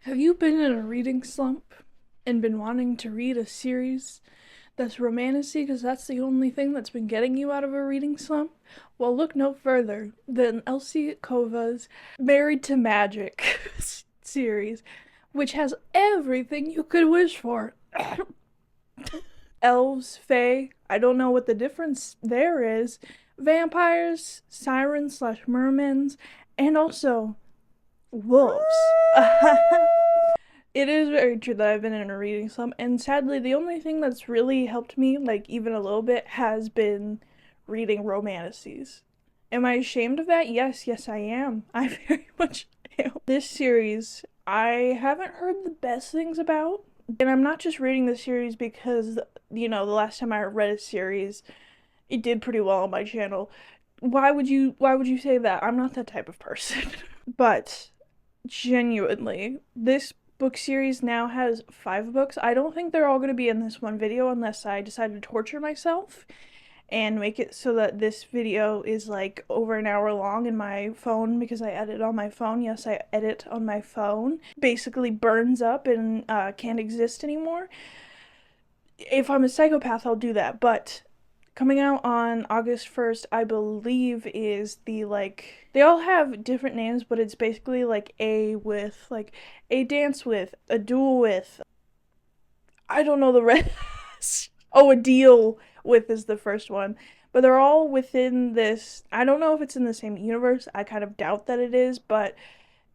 Have you been in a reading slump and been wanting to read a series that's romantasy because that's the only thing that's been getting you out of a reading slump? Well, look no further than Elsie Kova's Married to Magic series, which has everything you could wish for. Elves, fae, I don't know what the difference there is, vampires, sirens slash mermans, and also wolves. It is very true that I've been in a reading slump, and sadly, the only thing that's really helped me, like even a little bit, has been reading romances. Am I ashamed of that? Yes, yes, I am. I very much am. This series, I haven't heard the best things about, and I'm not just reading the series because, the last time I read a series, it did pretty well on my channel. Why would you say that? I'm not that type of person. But genuinely, this book series now has 5 books. I don't think they're all going to be in this one video unless I decide to torture myself and make it so that this video is like over an hour long in my phone because I edit on my phone. Yes, I edit on my phone. Basically burns up and can't exist anymore. If I'm a psychopath, I'll do that. But coming out on August 1st, I believe, is the like. They all have different names, but it's basically like a dance with, a duel with. I don't know the rest. Oh, a deal with is the first one. But they're all within this. I don't know if it's in the same universe. I kind of doubt that it is, but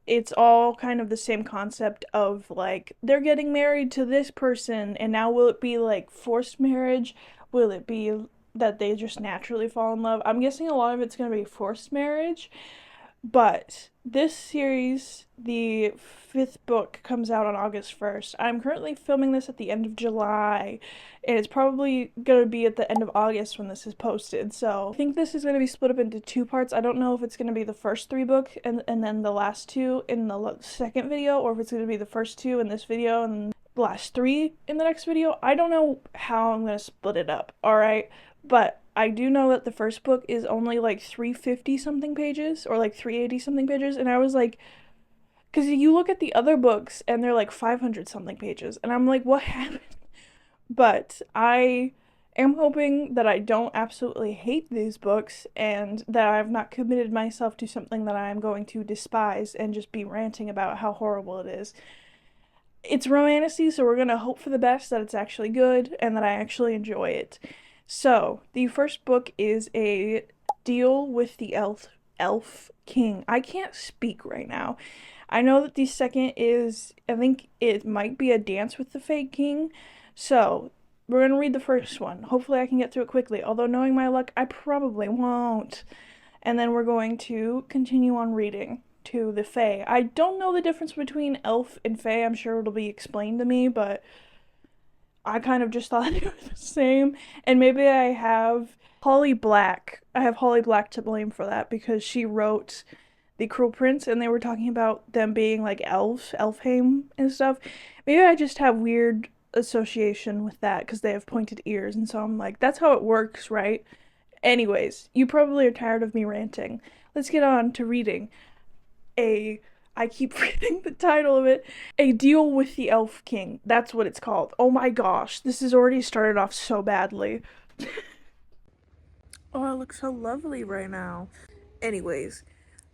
it's all kind of the same concept of like they're getting married to this person, and now will it be like forced marriage? Will it be that they just naturally fall in love? I'm guessing a lot of it's going to be forced marriage. But this series, the 5th book, comes out on August 1st. I'm currently filming this at the end of July, and it's probably going to be at the end of August when this is posted. So I think this is going to be split up into 2 parts. I don't know if it's going to be the first 3 books and then the last 2 in the second video, or if it's going to be the first 2 in this video and the last 3 in the next video. I don't know how I'm going to split it up, alright? But I do know that the first book is only like 350 something pages or like 380 something pages, and I was like, because you look at the other books and they're like 500 something pages, and I'm like, what happened? But I am hoping that I don't absolutely hate these books and that I've not committed myself to something that I am going to despise and just be ranting about how horrible it is. It's romantasy, so we're gonna hope for the best, that it's actually good and that I actually enjoy it. So, the first book is a deal with the elf king. I can't speak right now. I know that the second is, I think it might be a dance with the fake king. So, we're gonna read the first one. Hopefully I can get through it quickly, although knowing my luck, I probably won't. And then we're going to continue on reading to the fae. I don't know the difference between elf and fae. I'm sure it'll be explained to me, but I kind of just thought they were the same. And maybe I have Holly Black. I have Holly Black to blame for that because she wrote The Cruel Prince and they were talking about them being like elves, Elfheim and stuff. Maybe I just have weird association with that because they have pointed ears, and so I'm like, that's how it works, right? Anyways, you probably are tired of me ranting. Let's get on to reading a I keep forgetting the title of it. A Deal with the Elf King. That's what it's called. Oh my gosh, this has already started off so badly. Oh, I look so lovely right now. Anyways,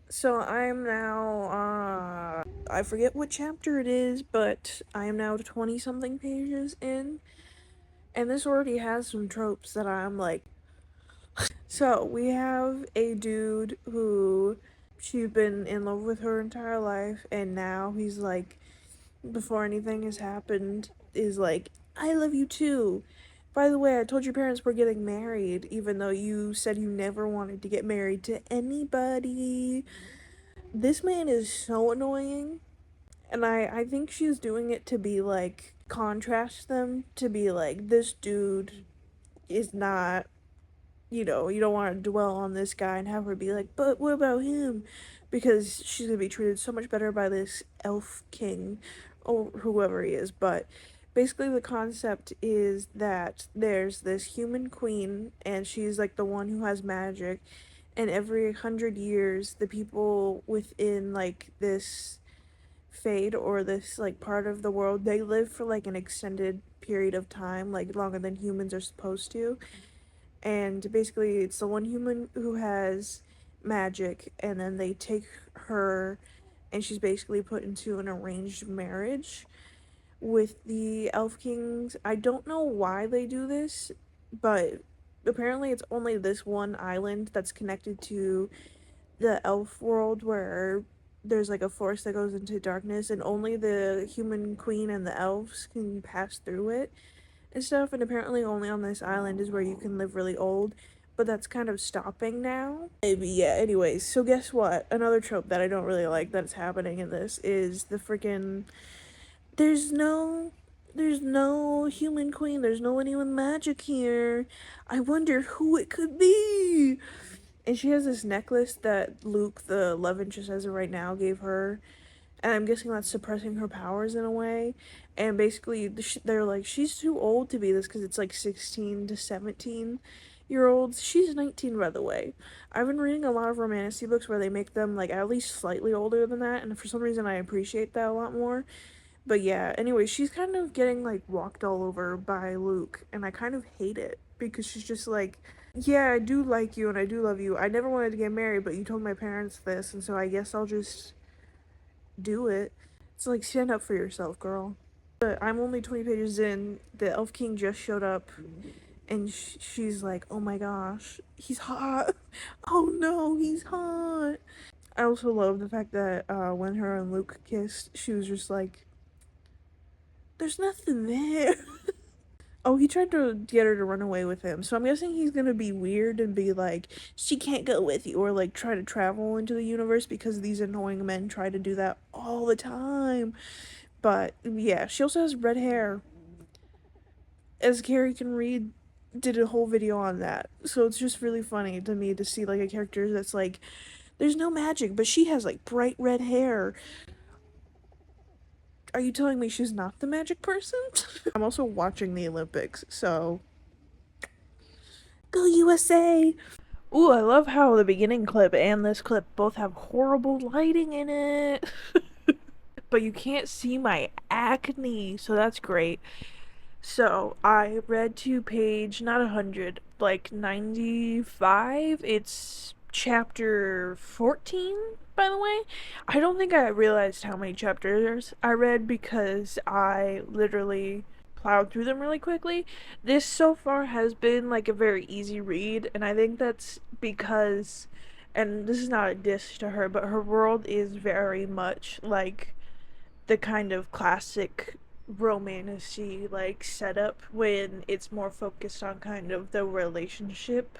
so I am now, I forget what chapter it is, but I am now 20 something pages in. And this already has some tropes that I'm like. So, we have a dude who she's been in love with her entire life, and now he's like, before anything has happened, is like, I love you too. By the way, I told your parents we're getting married, even though you said you never wanted to get married to anybody. This man is so annoying, and I think she's doing it to be like, contrast them, to be like, this dude is not, you don't want to dwell on this guy and have her be like, but what about him? Because she's gonna be treated so much better by this elf king or whoever he is. But basically, the concept is that there's this human queen, and she's like the one who has magic. And every 100 years, the people within like this fade, or this like part of the world, they live for like an extended period of time, like longer than humans are supposed to. And basically it's the one human who has magic, and then they take her, and she's basically put into an arranged marriage with the elf kings. I don't know why they do this, but apparently it's only this one island that's connected to the elf world, where there's like a force that goes into darkness, and only the human queen and the elves can pass through it and stuff. And apparently only on this island is where you can live really old, but that's kind of stopping now. Maybe, yeah. Anyways, so guess what, another trope that I don't really like that's happening in this is the freaking there's no human queen. There's no anyone magic here. I wonder who it could be. And she has this necklace that Luke, the love interest as of right now, gave her. And I'm guessing that's suppressing her powers in a way. And basically, they're like, she's too old to be this because it's like 16 to 17-year olds. She's 19, by the way. I've been reading a lot of romantic books where they make them like at least slightly older than that. And for some reason, I appreciate that a lot more. But yeah, anyway, she's kind of getting like walked all over by Luke, and I kind of hate it because she's just like, yeah, I do like you and I do love you. I never wanted to get married, but you told my parents this, and so I guess I'll just do it. It's like, stand up for yourself, girl. But I'm only 20 pages in. The Elf King just showed up, and she's like, oh my gosh, he's hot. Oh no, he's hot. I also love the fact that when her and Luke kissed, she was just like, there's nothing there. Oh, he tried to get her to run away with him. So I'm guessing he's gonna be weird and be like, she can't go with you, or like try to travel into the universe, because these annoying men try to do that all the time. But yeah, she also has red hair. As Carrie can read, did a whole video on that. So it's just really funny to me to see like a character that's like, there's no magic, but she has like bright red hair. Are you telling me she's not the magic person? I'm also watching the Olympics, so go USA! Ooh, I love how the beginning clip and this clip both have horrible lighting in it. But you can't see my acne, so that's great. So I read to page, not 100, like 95. It's chapter 14, by the way. I don't think I realized how many chapters I read because I literally plowed through them really quickly. This so far has been like a very easy read, and I think that's because, and this is not a diss to her, but her world is very much like the kind of classic romancy like setup, when it's more focused on kind of the relationship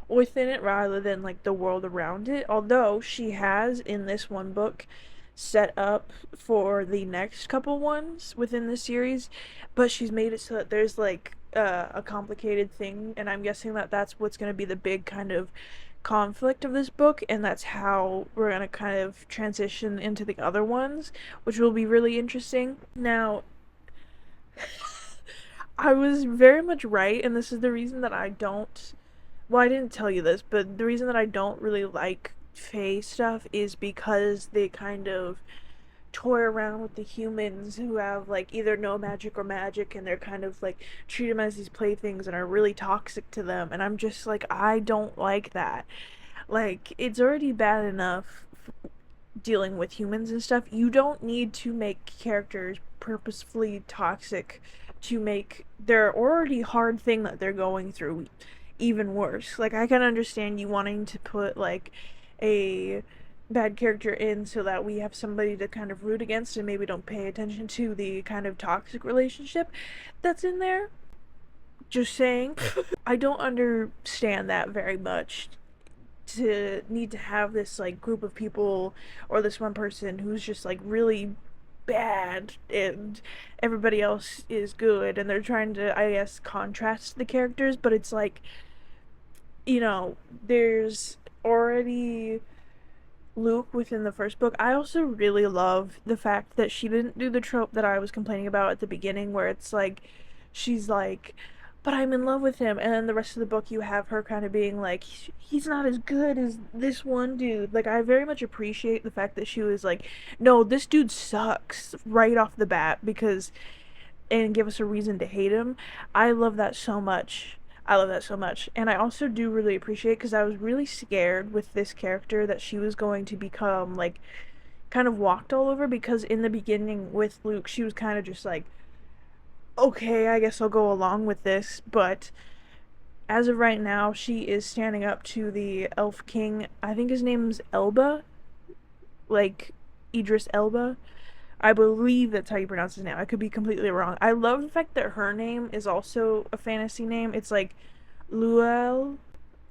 within it rather than like the world around it. Although she has in this one book set up for the next couple ones within the series, but she's made it so that there's like a complicated thing, and I'm guessing that that's what's going to be the big kind of conflict of this book, and that's how we're going to kind of transition into the other ones, which will be really interesting. Now, I was very much right, and this is the reason that I don't, well, I didn't tell you this, but the reason that I don't really like Fae stuff is because they kind of toy around with the humans who have like either no magic or magic, and they're kind of like treat them as these playthings and are really toxic to them, and I'm just like, I don't like that. Like, it's already bad enough dealing with humans and stuff. You don't need to make characters purposefully toxic to make their already hard thing that they're going through even worse. Like, I can understand you wanting to put like a bad character in so that we have somebody to kind of root against and maybe don't pay attention to the kind of toxic relationship that's in there. Just saying. I don't understand that very much, to need to have this like group of people or this one person who's just like really bad and everybody else is good, and they're trying to, I guess, contrast the characters, but it's like, you know, there's already Luke within the first book. I also really love the fact that she didn't do the trope that I was complaining about at the beginning, where it's like she's like but I'm in love with him. And then the rest of the book, you have her kind of being like, he's not as good as this one dude. Like, I very much appreciate the fact that she was like, no, this dude sucks right off the bat, because, and give us a reason to hate him. I love that so much. I love that so much. And I also do really appreciate, because I was really scared with this character that she was going to become like kind of walked all over, because in the beginning with Luke, she was kind of just like, okay, I guess I'll go along with this, but as of right now, she is standing up to the Elf King. I think his name's Elba, like Idris Elba. I believe that's how you pronounce his name. I could be completely wrong. I love the fact that her name is also a fantasy name. It's like Luel,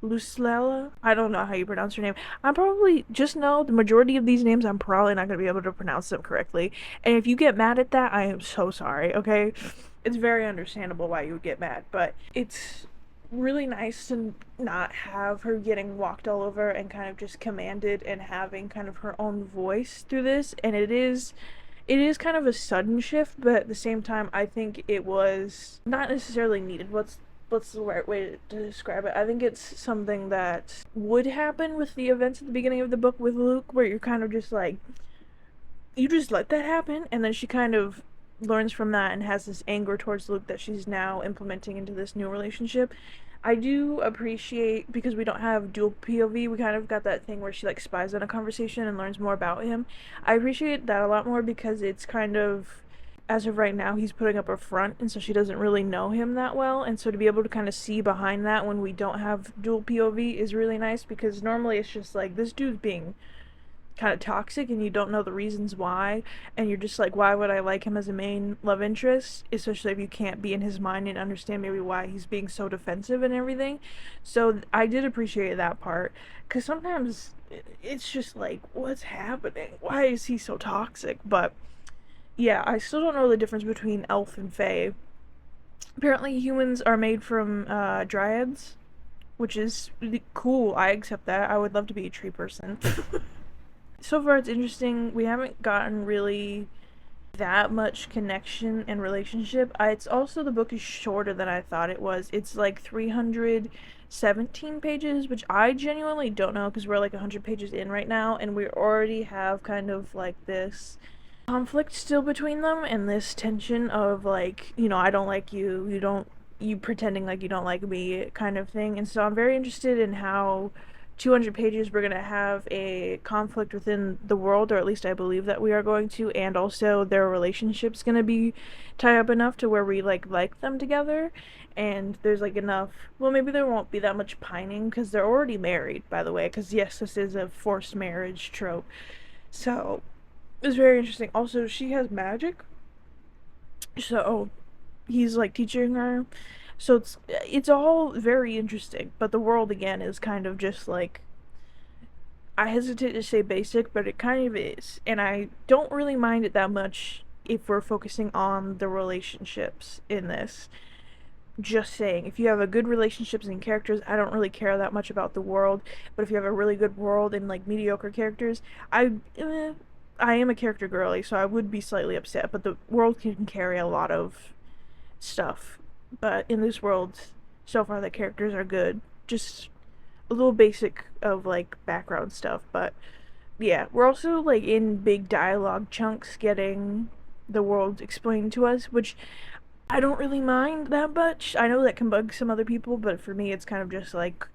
Lucella. I don't know how you pronounce her name. I'm probably, just know the majority of these names, I'm probably not going to be able to pronounce them correctly. And if you get mad at that, I am so sorry, okay? It's very understandable why you would get mad, but it's really nice to not have her getting walked all over and kind of just commanded, and having kind of her own voice through this. And it is kind of a sudden shift, but at the same time, I think it was not necessarily needed. What's the right way to describe it? I think it's something that would happen with the events at the beginning of the book with Luke, where you're kind of just like, you just let that happen, and then she kind of learns from that and has this anger towards Luke that she's now implementing into this new relationship. I do appreciate, because we don't have dual POV, we kind of got that thing where she like spies on a conversation and learns more about him. I appreciate that a lot more, because it's kind of, as of right now, he's putting up a front, and so she doesn't really know him that well, and so to be able to kind of see behind that when we don't have dual POV is really nice, because normally it's just like, this dude's being kind of toxic and you don't know the reasons why, and you're just like, why would I like him as a main love interest, especially if you can't be in his mind and understand maybe why he's being so defensive and everything. So I did appreciate that part, because sometimes it's just like, what's happening, why is he so toxic? But yeah, I still don't know the difference between elf and fae. Apparently humans are made from dryads, which is really cool. I accept that. I would love to be a tree person. So far it's interesting. We haven't gotten really that much connection and relationship. It's also, the book is shorter than I thought it was. It's like 317 pages, which I genuinely don't know, because we're like 100 pages in right now, and we already have kind of like this conflict still between them, and this tension of like, I don't like you, you pretending like you don't like me kind of thing. And so I'm very interested in how 200 pages we're going to have a conflict within the world, or at least I believe that we are going to, and also their relationship's going to be tied up enough to where we like them together, and there's like enough, well, maybe there won't be that much pining, because they're already married, by the way, because yes, this is a forced marriage trope. So it's very interesting. Also, she has magic, so he's like teaching her, so it's all very interesting. But the world again is kind of just like, I hesitate to say basic, but it kind of is, and I don't really mind it that much if we're focusing on the relationships in this. Just saying, if you have a good relationships and characters, I don't really care that much about the world. But if you have a really good world and like mediocre characters, I am a character girly, so I would be slightly upset. But the world can carry a lot of stuff. But in this world, so far the characters are good. Just a little basic of like background stuff, but yeah, we're also like in big dialogue chunks getting the world explained to us, which I don't really mind that much. I know that can bug some other people, but for me it's kind of just like,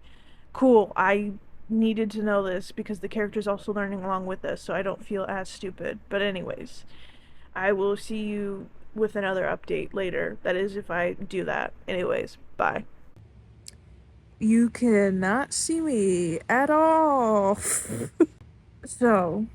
cool, I needed to know this because the character's also learning along with us, so I don't feel as stupid. But anyways, I will see you with another update later. That is, if I do that. Anyways, bye. You cannot see me at all. So,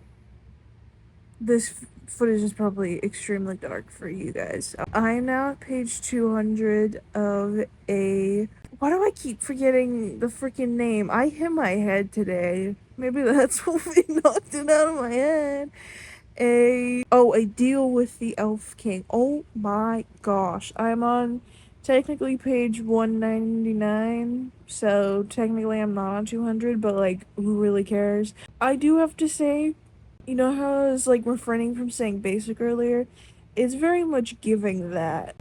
this footage is probably extremely dark for you guys. I am now at page 200 of a. Why do I keep forgetting the freaking name? I hit my head today. Maybe that's what knocked it out of my head. A deal with the Elf King. Oh my gosh. I'm on technically page 199. So technically I'm not on 200, but like, who really cares? I do have to say, you know how I was like refraining from saying basic earlier? It's very much giving that.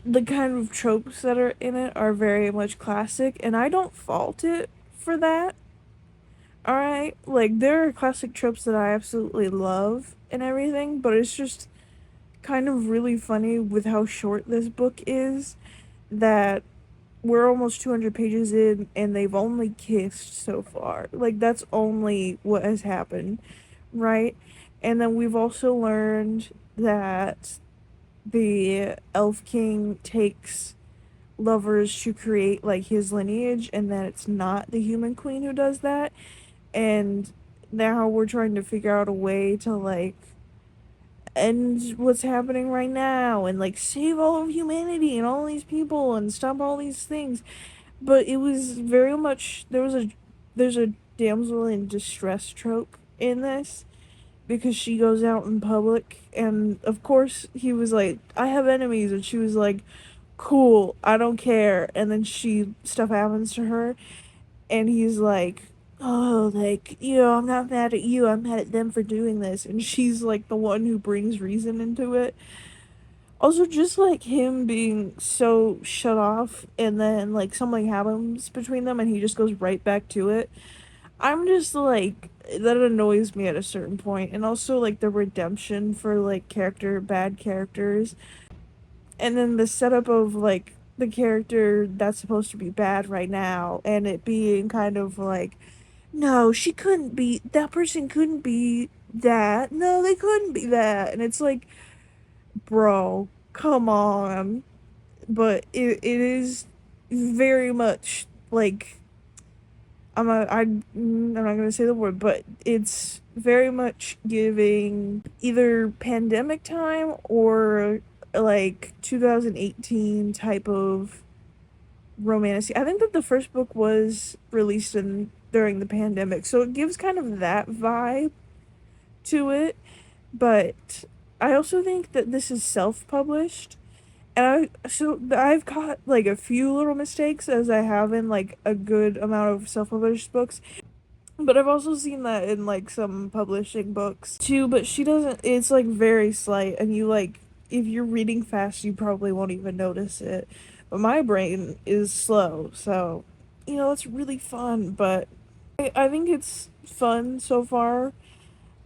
the kind of tropes that are in it are very much classic, and I don't fault it for that. Alright? Like, there are classic tropes that I absolutely love and everything, but it's just kind of really funny with how short this book is that we're almost 200 pages in and they've only kissed so far. Like, that's only what has happened, right? And then we've also learned that the Elf King takes lovers to create like his lineage, and that it's not the human queen who does that. And now we're trying to figure out a way to like end what's happening right now and like save all of humanity and all these people and stop all these things. But it was very much there's a damsel in distress trope in this because she goes out in public, and of course he was like, I have enemies, and she was like, cool, I don't care. And then stuff happens to her, and he's like, oh, like, I'm not mad at you, I'm mad at them for doing this. And she's like the one who brings reason into it. Also, just like him being so shut off, and then like something happens between them and he just goes right back to it. I'm just like, that annoys me at a certain point. And also like the redemption for like bad characters, and then the setup of like the character that's supposed to be bad right now, and it being kind of like, no, she couldn't be, that person couldn't be that, no, they couldn't be that. And it's like, bro, come on. But it is very much like, I'm not gonna say the word, but it's very much giving either pandemic time or like 2018 type of romance. I think that the first book was released in during the pandemic, so it gives kind of that vibe to it. But I also think that this is self-published, and I've caught like a few little mistakes as I have in like a good amount of self-published books. But I've also seen that in like some publishing books too, but she doesn't, it's like very slight, and you like, if you're reading fast you probably won't even notice it. But my brain is slow, so it's really fun. But I think it's fun so far.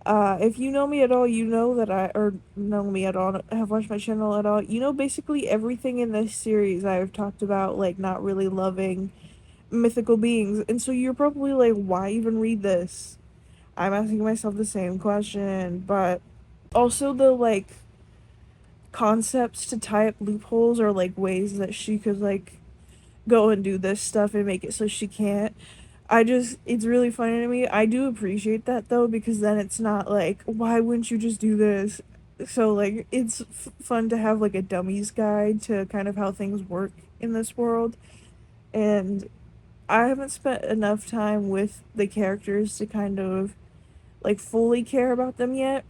If you know me at all, you know that or know me at all, have watched my channel at all, basically everything in this series I've talked about, like, not really loving mythical beings. And so you're probably like, why even read this? I'm asking myself the same question. But also the, like, concepts to tie up loopholes, or, like, ways that she could, like, go and do this stuff and make it so she can't. It's really funny to me. I do appreciate that though, because then it's not like, why wouldn't you just do this? So, like, it's fun to have like a dummy's guide to kind of how things work in this world. And I haven't spent enough time with the characters to kind of like fully care about them yet.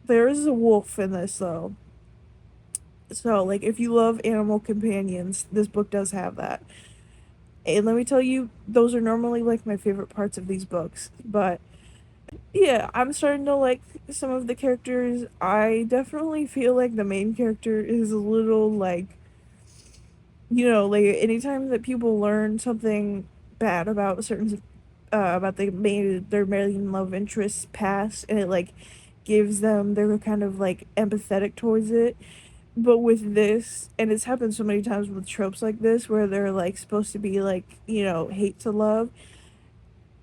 There is a wolf in this though. So, like, if you love animal companions, this book does have that. And let me tell you, those are normally like my favorite parts of these books. But yeah, I'm starting to like some of the characters. I definitely feel like the main character is a little like, like anytime that people learn something bad about about their main love interest's past, and it like gives them, they're kind of like empathetic towards it. But with this, and it's happened so many times with tropes like this, where they're like supposed to be like, hate to love,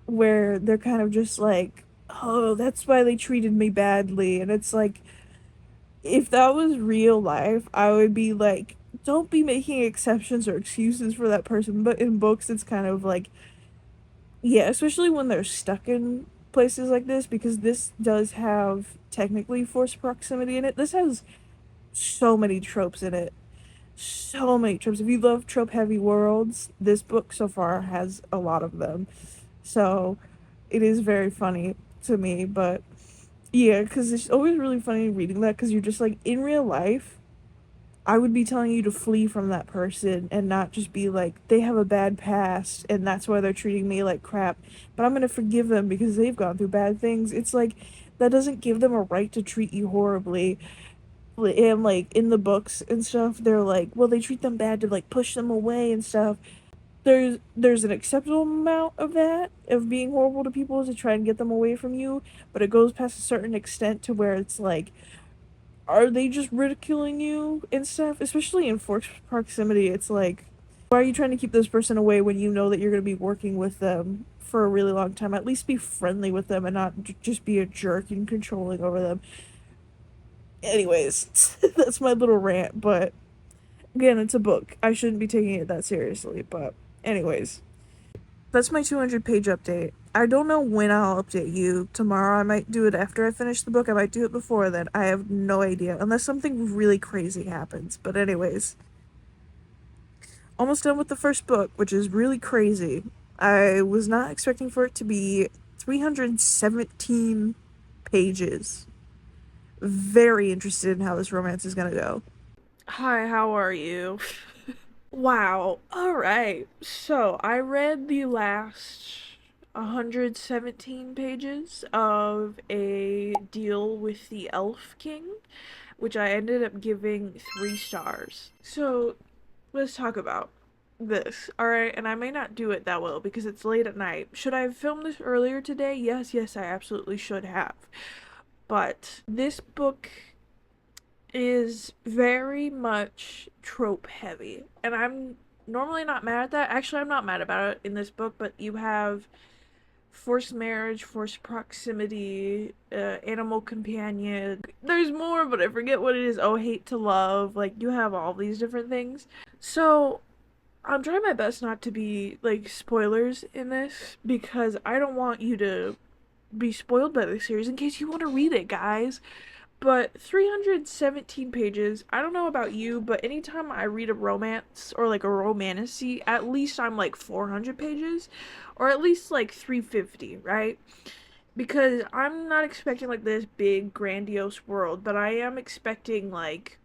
where they're kind of just like, oh, that's why they treated me badly. And it's like, if that was real life, I would be like, don't be making exceptions or excuses for that person. But in books, it's kind of like, yeah, especially when they're stuck in places like this, because this does have technically forced proximity in it. This has so many tropes in it. So many tropes. If you love trope heavy worlds, this book so far has a lot of them. So it is very funny to me. But yeah, because it's always really funny reading that, because you're just like, in real life, I would be telling you to flee from that person and not just be like, they have a bad past and that's why they're treating me like crap, but I'm gonna forgive them because they've gone through bad things. It's like, that doesn't give them a right to treat you horribly. And like in the books and stuff, they're like, well, they treat them bad to like push them away and stuff. There's an acceptable amount of that, of being horrible to people to try and get them away from you, but it goes past a certain extent to where it's like, are they just ridiculing you and stuff? Especially in forced proximity, it's like, why are you trying to keep this person away when you know that you're going to be working with them for a really long time? At least be friendly with them and not just be a jerk and controlling over them. Anyways, that's my little rant, but again, it's a book. I shouldn't be taking it that seriously, but anyways. That's my 200-page update. I don't know when I'll update you. Tomorrow I might do it after I finish the book. I might do it before then. I have no idea. Unless something really crazy happens. But anyways. Almost done with the first book, which is really crazy. I was not expecting for it to be 317 pages. Very interested in how this romance is gonna go. Hi, how are you? Wow. All right. So I read the last 117 pages of a deal with the Elf King, which I ended up giving 3 stars. So let's talk about this. All right. And I may not do it that well because it's late at night. Should I have filmed this earlier today? Yes, I absolutely should have. But this book is very much trope heavy, and I'm normally not mad at that. Actually, I'm not mad about it in this book, but you have forced marriage, forced proximity, animal companion. There's more, but I forget what it is. Oh, hate to love. Like, you have all these different things. So I'm trying my best not to be like spoilers in this because I don't want you to be spoiled by the series in case you want to read it, guys. But 317 pages, I don't know about you, but anytime I read a romance or like a romantasy, at least I'm like 400 pages or at least like 350, right? Because I'm not expecting like this big grandiose world, but I am expecting like,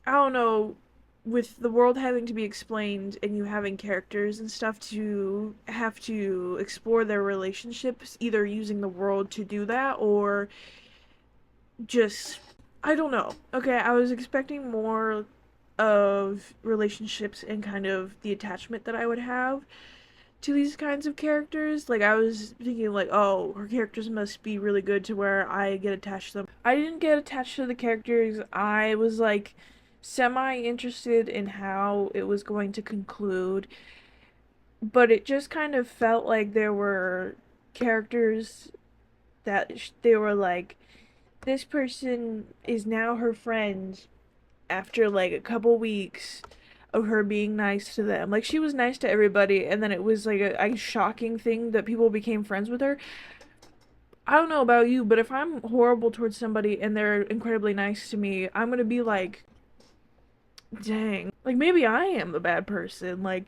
I don't know, with the world having to be explained and you having characters and stuff to have to explore their relationships, either using the world to do that or just, I don't know. Okay, I was expecting more of relationships and kind of the attachment that I would have to these kinds of characters. Like, I was thinking like, oh, her characters must be really good to where I get attached to them. I didn't get attached to the characters. I was like semi interested in how it was going to conclude, but it just kind of felt like there were characters that they were like, this person is now her friend after like a couple weeks of her being nice to them. Like, she was nice to everybody, and then it was like a shocking thing that people became friends with her. I don't know about you, but if I'm horrible towards somebody and they're incredibly nice to me, I'm gonna be like, dang. Like, maybe I am the bad person. Like,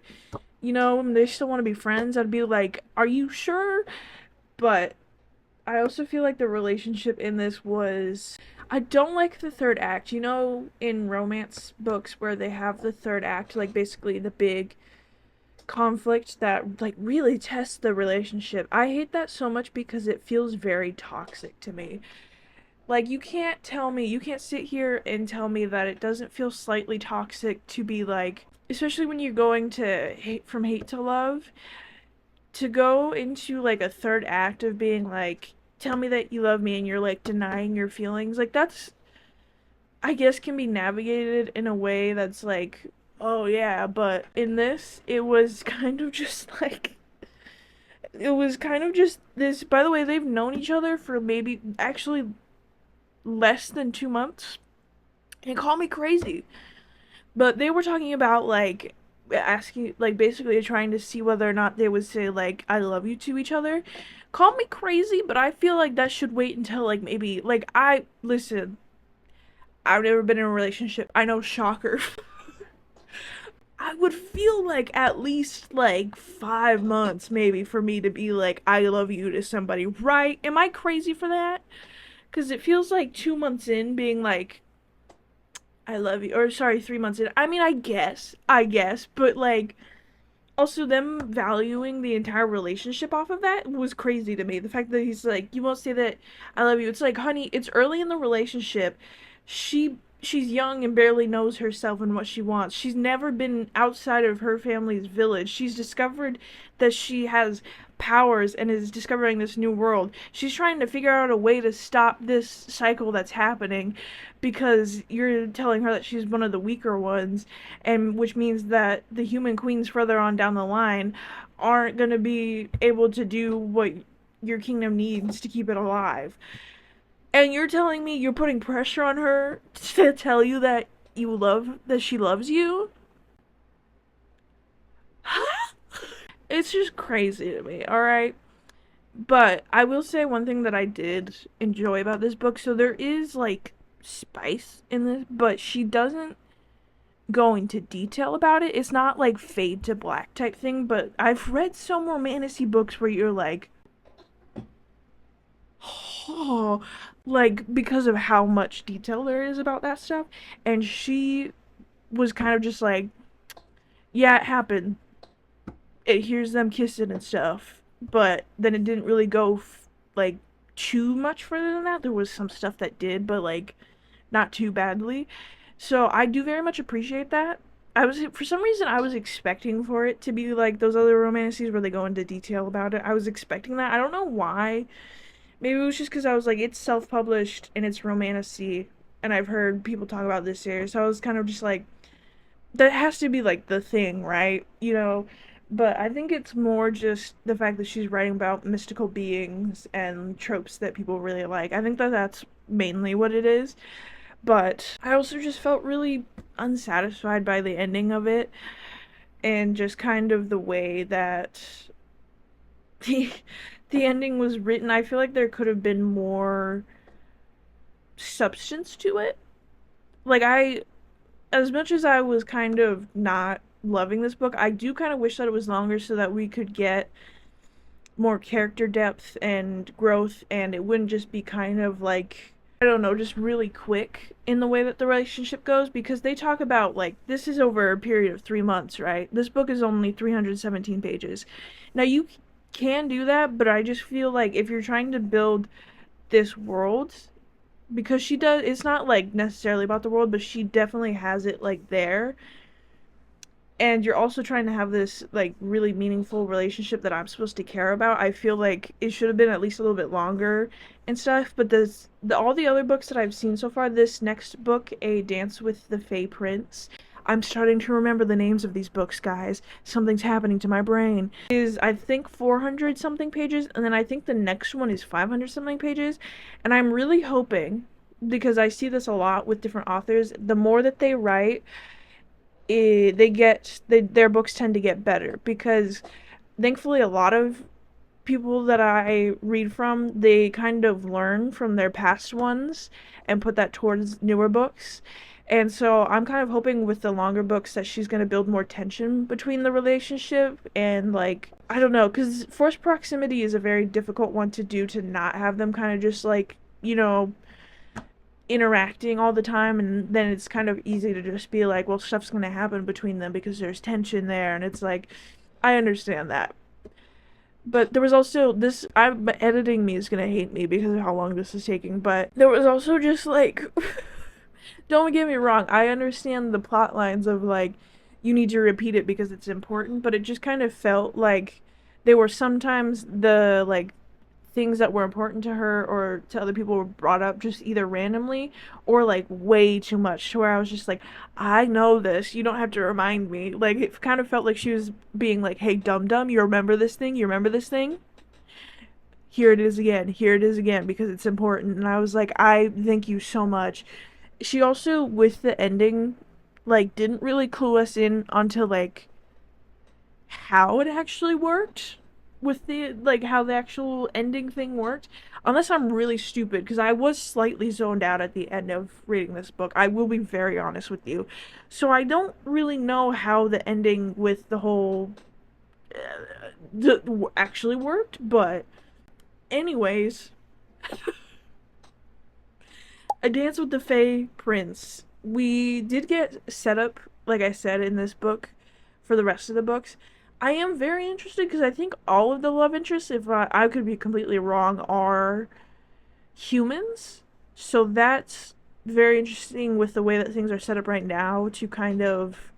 you know, they still want to be friends. I'd be like, are you sure? But I also feel like the relationship in this was, I don't like the third act. You know, in romance books where they have the third act, like basically the big conflict that like really tests the relationship. I hate that so much because it feels very toxic to me. Like, you can't tell me, you can't sit here and tell me that it doesn't feel slightly toxic to be like, especially when you're going to hate from hate to love, to go into like a third act of being like, tell me that you love me and you're like denying your feelings. Like, that's, I guess, can be navigated in a way that's like, oh yeah, but in this it was kind of just like, it was kind of just this. By the way, they've known each other for maybe actually less than 2 months, and call me crazy, but they were talking about like asking, like basically trying to see whether or not they would say like I love you to each other. Call me crazy, but I feel like that should wait until like maybe, like, I listen, I've never been in a relationship. I know, shocker. I would feel like at least like 5 months maybe for me to be like I love you to somebody, right? Am I crazy for that? Because it feels like 2 months in being like I love you, or sorry, 3 months in. I mean, I guess, but like also them valuing the entire relationship off of that was crazy to me. The fact that he's like, you won't say that I love you. It's like, honey, it's early in the relationship. She she's young and barely knows herself and what she wants. She's never been outside of her family's village. She's discovered that she has powers and is discovering this new world. She's trying to figure out a way to stop this cycle that's happening because you're telling her that she's one of the weaker ones, and which means that the human queens further on down the line aren't going to be able to do what your kingdom needs to keep it alive. And you're telling me you're putting pressure on her to tell you that that she loves you? It's just crazy to me, alright? But I will say one thing that I did enjoy about this book. So there is like spice in this, but she doesn't go into detail about it. It's not like fade to black type thing, but I've read some romantasy books where you're like, oh, like because of how much detail there is about that stuff. And she was kind of just like, yeah, it happened. Here's them kissing and stuff, but then it didn't really go like too much further than that. There was some stuff that did, but like not too badly. So I do very much appreciate that. I was for some reason I was expecting for it to be like those other romances where they go into detail about it. I was expecting that. I don't know why. Maybe it was just because I was like, it's self-published and it's romantasy, and I've heard people talk about this series, so I was kind of just like, that has to be like the thing, right? You know. But I think it's more just the fact that she's writing about mystical beings and tropes that people really like. I think that that's mainly what it is. But I also just felt really unsatisfied by the ending of it, and just kind of the way that the the ending was written. I feel like there could have been more substance to it. Like I as much as I was kind of not loving this book, I do kind of wish that it was longer so that we could get more character depth and growth, and it wouldn't just be kind of like, I don't know, just really quick in the way that the relationship goes, because they talk about like this is over a period of 3 months, right? This book is only 317 pages. Now you can do that, but I just feel like if you're trying to build this world, because she does, it's not like necessarily about the world, but she definitely has it like there, and you're also trying to have this like really meaningful relationship that I'm supposed to care about. I feel like it should have been at least a little bit longer and stuff. But all the other books that I've seen so far, this next book, A Dance with the Fae Prince, I'm starting to remember the names of these books, guys. Something's happening to my brain. Is I think 400 something pages, and then I think the next one is 500 something pages. And I'm really hoping, because I see this a lot with different authors, the more that they write, their books tend to get better, because thankfully a lot of people that I read from, they kind of learn from their past ones and put that towards newer books. And so I'm kind of hoping with the longer books that she's going to build more tension between the relationship, and like, I don't know, cuz forced proximity is a very difficult one to do, to not have them kind of just like, interacting all the time, and then it's kind of easy to just be like, well, stuff's gonna happen between them because there's tension there, and it's like, I understand that. But there was also this, editing me is gonna hate me because of how long this is taking, but there was also just like, don't get me wrong, I understand the plot lines of like, you need to repeat it because it's important, but it just kind of felt like they were sometimes the like things that were important to her or to other people were brought up just either randomly or like way too much, to where I was just like, I know this, you don't have to remind me. Like, it kind of felt like she was being like, hey, dum dum, you remember this thing, you remember this thing, here it is again, here it is again, because it's important. And I was like, I thank you so much. She also, with the ending, like didn't really clue us in onto like how it actually worked, with the like how the actual ending thing worked, unless I'm really stupid, because I was slightly zoned out at the end of reading this book. I will be very honest with you. So I don't really know how the ending with the whole actually worked, but anyways, A Dance with the Fae Prince, we did get set up, like I said, in this book for the rest of the books. I am very interested because I think all of the love interests, if I could be completely wrong, are humans. So that's very interesting with the way that things are set up right now to kind of,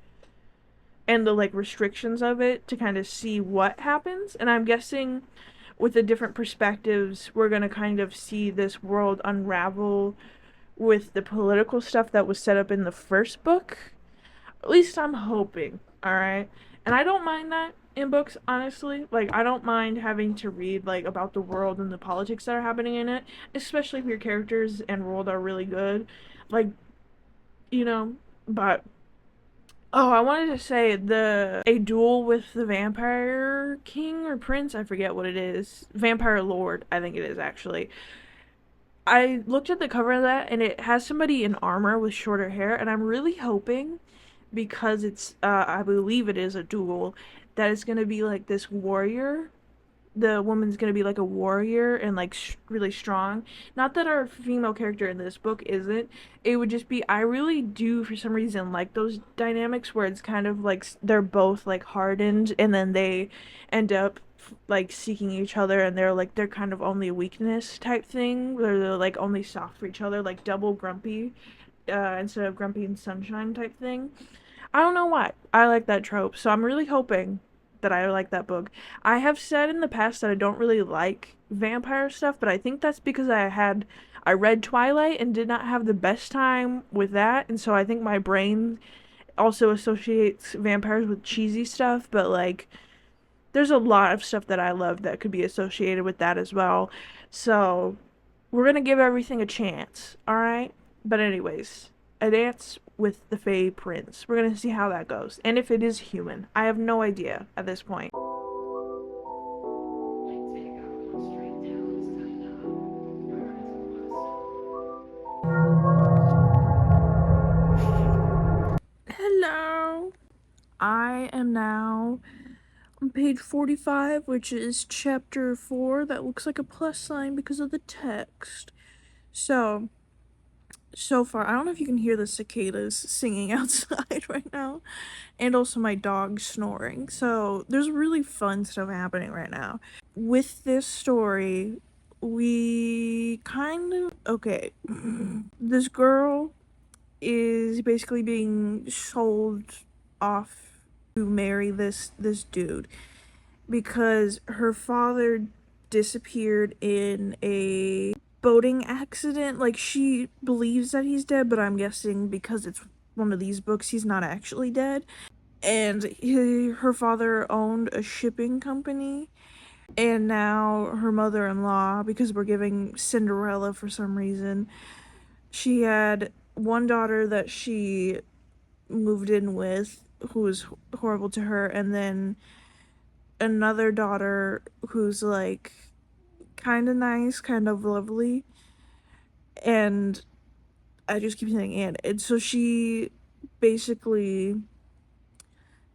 and the like restrictions of it to kind of see what happens. And I'm guessing with the different perspectives, we're going to kind of see this world unravel with the political stuff that was set up in the first book. At least I'm hoping, alright? And I don't mind that in books, honestly. Like, I don't mind having to read, like, about the world and the politics that are happening in it, especially if your characters and world are really good. Like, you know, but oh, I wanted to say the a duel with the vampire king or prince, I forget what it is. Vampire lord, I think it is actually. I looked at the cover of that and it has somebody in armor with shorter hair, and I'm really hoping, because it's I believe it is a duel, that it's going to be like this warrior. The woman's gonna be like a warrior and like really strong. Not that our female character in this book isn't. It would just be, I really do for some reason like those dynamics where it's kind of like they're both like hardened and then they end up like seeking each other, and they're kind of only weakness type thing where they're like only soft for each other, like double grumpy instead of grumpy and sunshine type thing. I don't know why. I like that trope. So I'm really hoping that I like that book. I have said in the past that I don't really like vampire stuff, but I think that's because I read Twilight and did not have the best time with that, and so I think my brain also associates vampires with cheesy stuff, but like there's a lot of stuff that I love that could be associated with that as well. So, we're going to give everything a chance, all right? But anyways, a dance with the Fae Prince. We're gonna see how that goes, and if it is human. I have no idea at this point. Hello. I am now on page 45, which is chapter 4. That looks like a plus sign because of the text. So far, I don't know if you can hear the cicadas singing outside right now, and also my dog snoring. So there's really fun stuff happening right now. With this story, we kind of, okay, this girl is basically being sold off to marry this dude because her father disappeared in a boating accident. Like, she believes that he's dead, but I'm guessing because it's one of these books, he's not actually dead. And her father owned a shipping company, and now her mother-in-law, because we're giving Cinderella for some reason, she had one daughter that she moved in with who was horrible to her, and then another daughter who's like kind of nice, kind of lovely, and I just keep saying and so she basically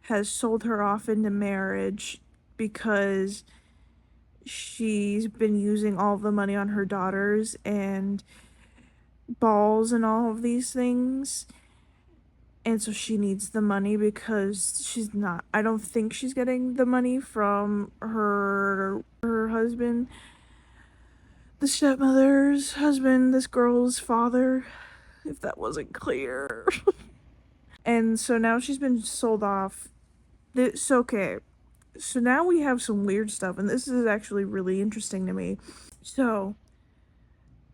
has sold her off into marriage because she's been using all the money on her daughters and balls and all of these things, and so she needs the money because I don't think she's getting the money from her husband, the stepmother's husband, this girl's father, if that wasn't clear. And so now she's been sold off. This okay. So now we have some weird stuff, and this is actually really interesting to me. So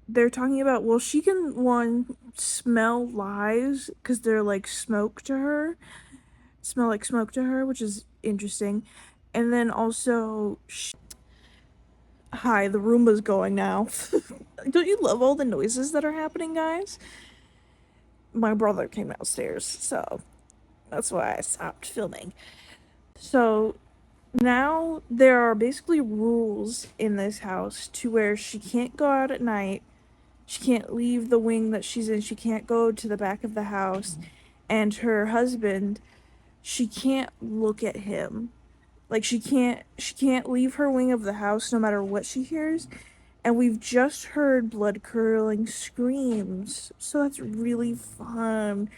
they're talking about, well, she can, one, smell lies because they're like smoke to her, smell like smoke to her, which is interesting. And then also, hi, the Roomba's going now. Don't you love all the noises that are happening, guys? My brother came downstairs, so that's why I stopped filming. So now there are basically rules in this house to where she can't go out at night, she can't leave the wing that she's in, she can't go to the back of the house, and her husband, she can't look at him. Like, she can't leave her wing of the house no matter what she hears. And we've just heard blood curdling screams, so that's really fun.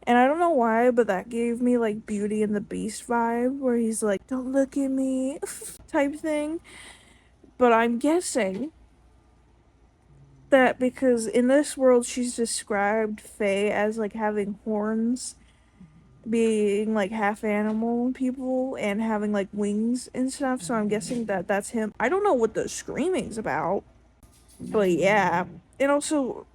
And I don't know why, but that gave me like Beauty and the Beast vibe, where he's like, "Don't look at me," type thing. But I'm guessing that because in this world she's described Fae as like having horns, being like half animal people, and having like wings and stuff. So I'm guessing that that's him. I don't know what the screaming's about, but yeah. And also,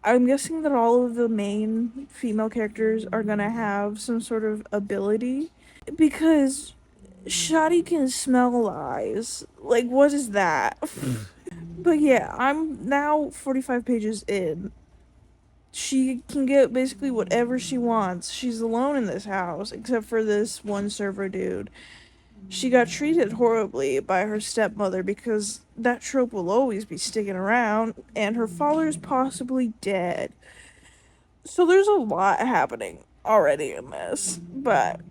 I'm guessing that all of the main female characters are gonna have some sort of ability because Shotty can smell lies. Like, what is that? But yeah, I'm now 45 pages in. She can get basically whatever she wants. She's alone in this house, except for this one server dude. She got treated horribly by her stepmother because that trope will always be sticking around, and her father's possibly dead. So there's a lot happening already in this. But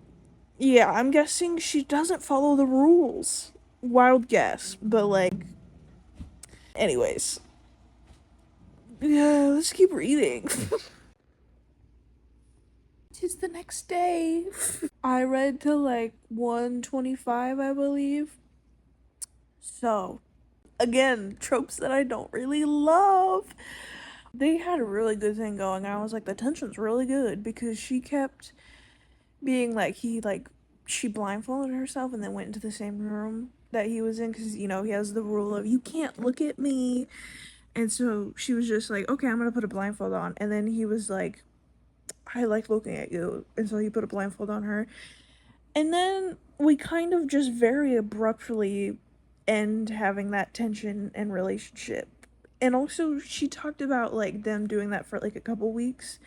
yeah, I'm guessing she doesn't follow the rules. Wild guess, but like, anyways. Yeah, let's keep reading. Tis the next day. I read to like 125, I believe. So, again, tropes that I don't really love. They had a really good thing going. I was like, the tension's really good because she kept being like, she blindfolded herself and then went into the same room that he was in because, you know, he has the rule of, you can't look at me. And so she was just like, okay, I'm gonna put a blindfold on. And then he was like, I like looking at you. And so he put a blindfold on her. And then we kind of just very abruptly end having that tension and relationship. And also, she talked about like them doing that for like a couple weeks.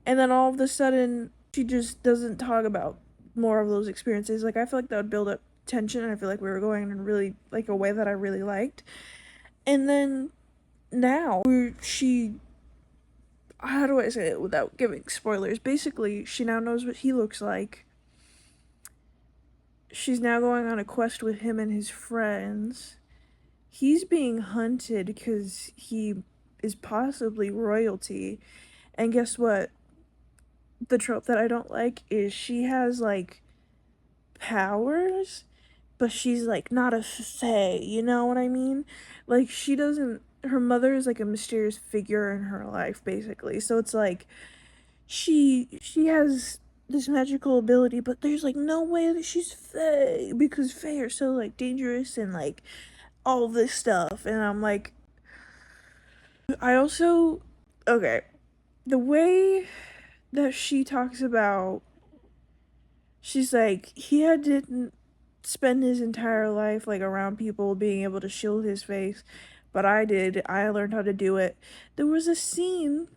And then all of a sudden, she just doesn't talk about more of those experiences. Like, I feel like that would build up tension. And I feel like we were going in really, like, a way that I really liked. And then now, how do I say it without giving spoilers? Basically, she now knows what he looks like. She's now going on a quest with him and his friends. He's being hunted because he is possibly royalty. And guess what? The trope that I don't like is she has like powers, but she's like not a fae, you know what I mean? Like she doesn't her mother is like a mysterious figure in her life basically. So it's like she has this magical ability, but there's like no way that she's fae because fae are so like dangerous and like all this stuff. And I'm like, I also, okay, the way that she talks about, she's like, didn't spend his entire life like around people being able to shield his face, but I did. I learned how to do it. There was a scene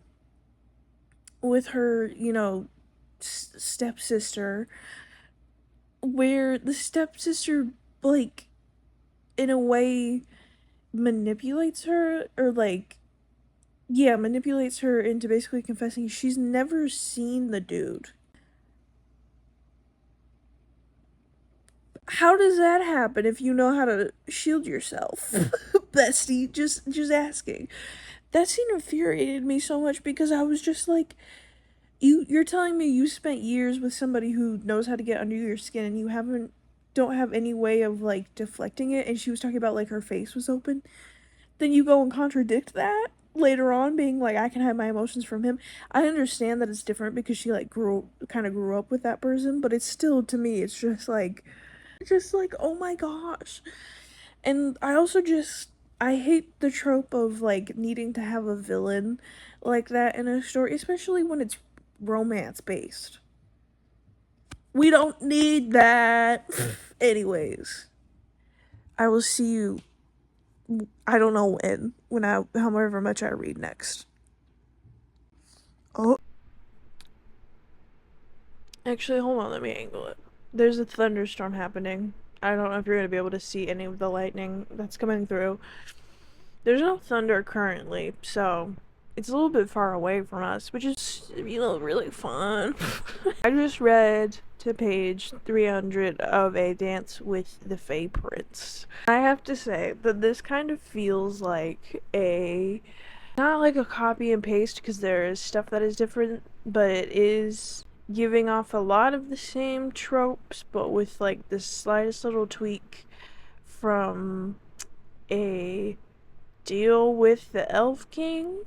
with her, you know, stepsister where the stepsister like in a way manipulates her or like yeah, manipulates her into basically confessing she's never seen the dude. How does that happen if you know how to shield yourself? Bestie, just asking. That scene infuriated me so much because I was just like, you're telling me you spent years with somebody who knows how to get under your skin and you don't have any way of like deflecting it, and she was talking about like her face was open. Then you go and contradict that later on, being like, I can hide my emotions from him. I understand that it's different because she like grew up with that person, but it's still, to me, it's just like, oh my gosh. And I also just, I hate the trope of like needing to have a villain like that in a story, especially when it's romance based. We don't need that. Anyways, I will see you, I don't know however much I read next. Oh, actually, hold on, let me angle it. There's a thunderstorm happening. I don't know if you're going to be able to see any of the lightning that's coming through. There's no thunder currently, so it's a little bit far away from us, which is, you know, really fun. I just read to page 300 of A Dance with the Fae Prince. I have to say that this kind of feels like not like a copy and paste because there is stuff that is different, but it is giving off a lot of the same tropes, but with like the slightest little tweak from a deal with the Elf King.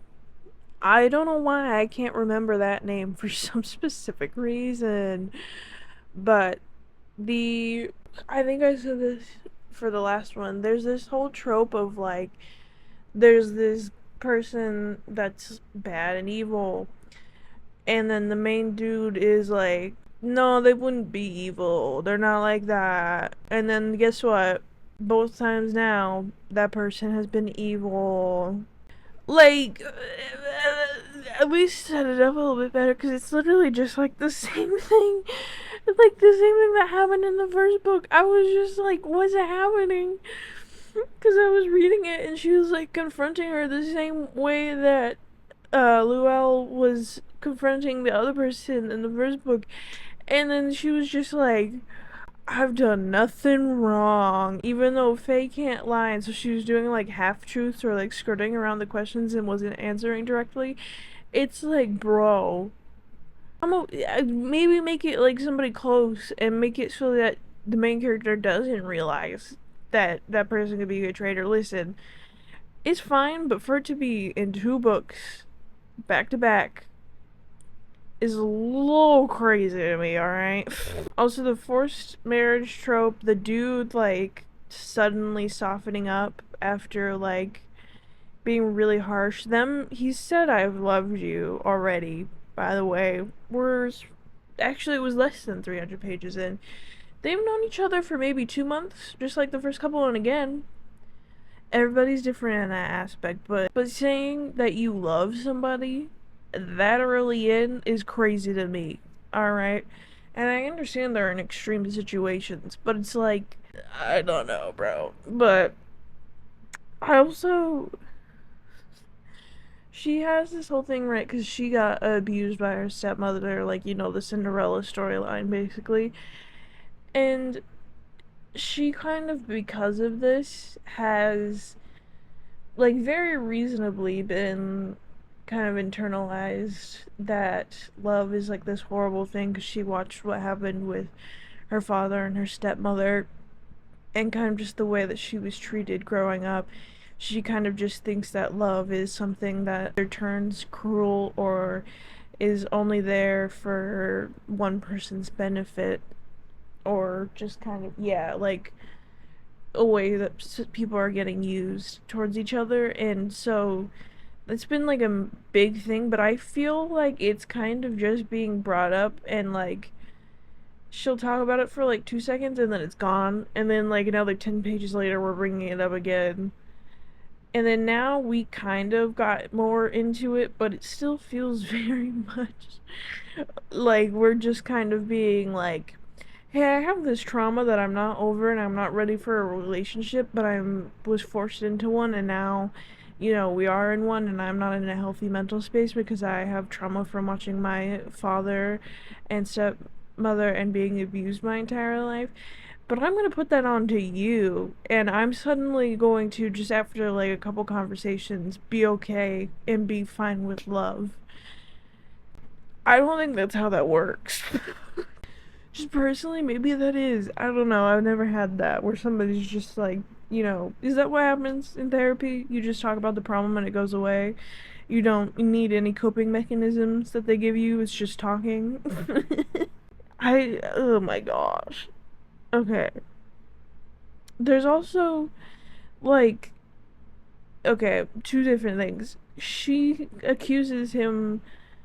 I don't know why I can't remember that name for some specific reason, but the I think I said this for the last one. There's this whole trope of like there's this person that's bad and evil, and then the main dude is like, no, they wouldn't be evil. They're not like that. And then guess what? Both times now, that person has been evil. Like, at least set it up a little bit better because it's literally just like the same thing. Like the same thing that happened in the first book. I was just like, what's happening? Because I was reading it and she was like confronting her the same way that Luelle was confronting the other person in the first book. And then she was just like, I've done nothing wrong, even though Faye can't lie, and so she was doing like half truths or like skirting around the questions and wasn't answering directly. It's like, bro, maybe make it like somebody close and make it so that the main character doesn't realize that that person could be a traitor. Listen, it's fine, but for it to be in 2 books back to back is a little crazy to me, alright? Also, the forced marriage trope, the dude, like, suddenly softening up after, like, being really harsh. He said, I've loved you already, by the way. Actually, it was less than 300 pages in. They've known each other for maybe 2 months, just like the first couple, and again, everybody's different in that aspect, but saying that you love somebody that early in is crazy to me. Alright? And I understand they're in extreme situations, but it's like, I don't know, bro. But I also, she has this whole thing, right? Because she got abused by her stepmother, like, you know, the Cinderella storyline, basically. And she kind of, because of this, has, like, very reasonably been kind of internalized that love is like this horrible thing because she watched what happened with her father and her stepmother and kind of just the way that she was treated growing up. She kind of just thinks that love is something that either turns cruel or is only there for one person's benefit, or just kind of, yeah, like a way that people are getting used towards each other. And so it's been like a big thing, but I feel like it's kind of just being brought up, and like she'll talk about it for like 2 seconds and then it's gone, and then like another 10 pages later we're bringing it up again. And then now we kind of got more into it, but it still feels very much like we're just kind of being like, hey, I have this trauma that I'm not over and I'm not ready for a relationship, but was forced into one, and now, you know, we are in one and I'm not in a healthy mental space because I have trauma from watching my father and stepmother and being abused my entire life. But I'm gonna put that on to you, and I'm suddenly going to, just after like a couple conversations, be okay and be fine with love. I don't think that's how that works. Just personally, maybe that is. I don't know. I've never had that where somebody's just like, you know, is that what happens in therapy? You just talk about the problem and it goes away. You don't need any coping mechanisms that they give you. It's just talking. Oh my gosh. Okay. There's also, like, okay, 2 different things. She accuses him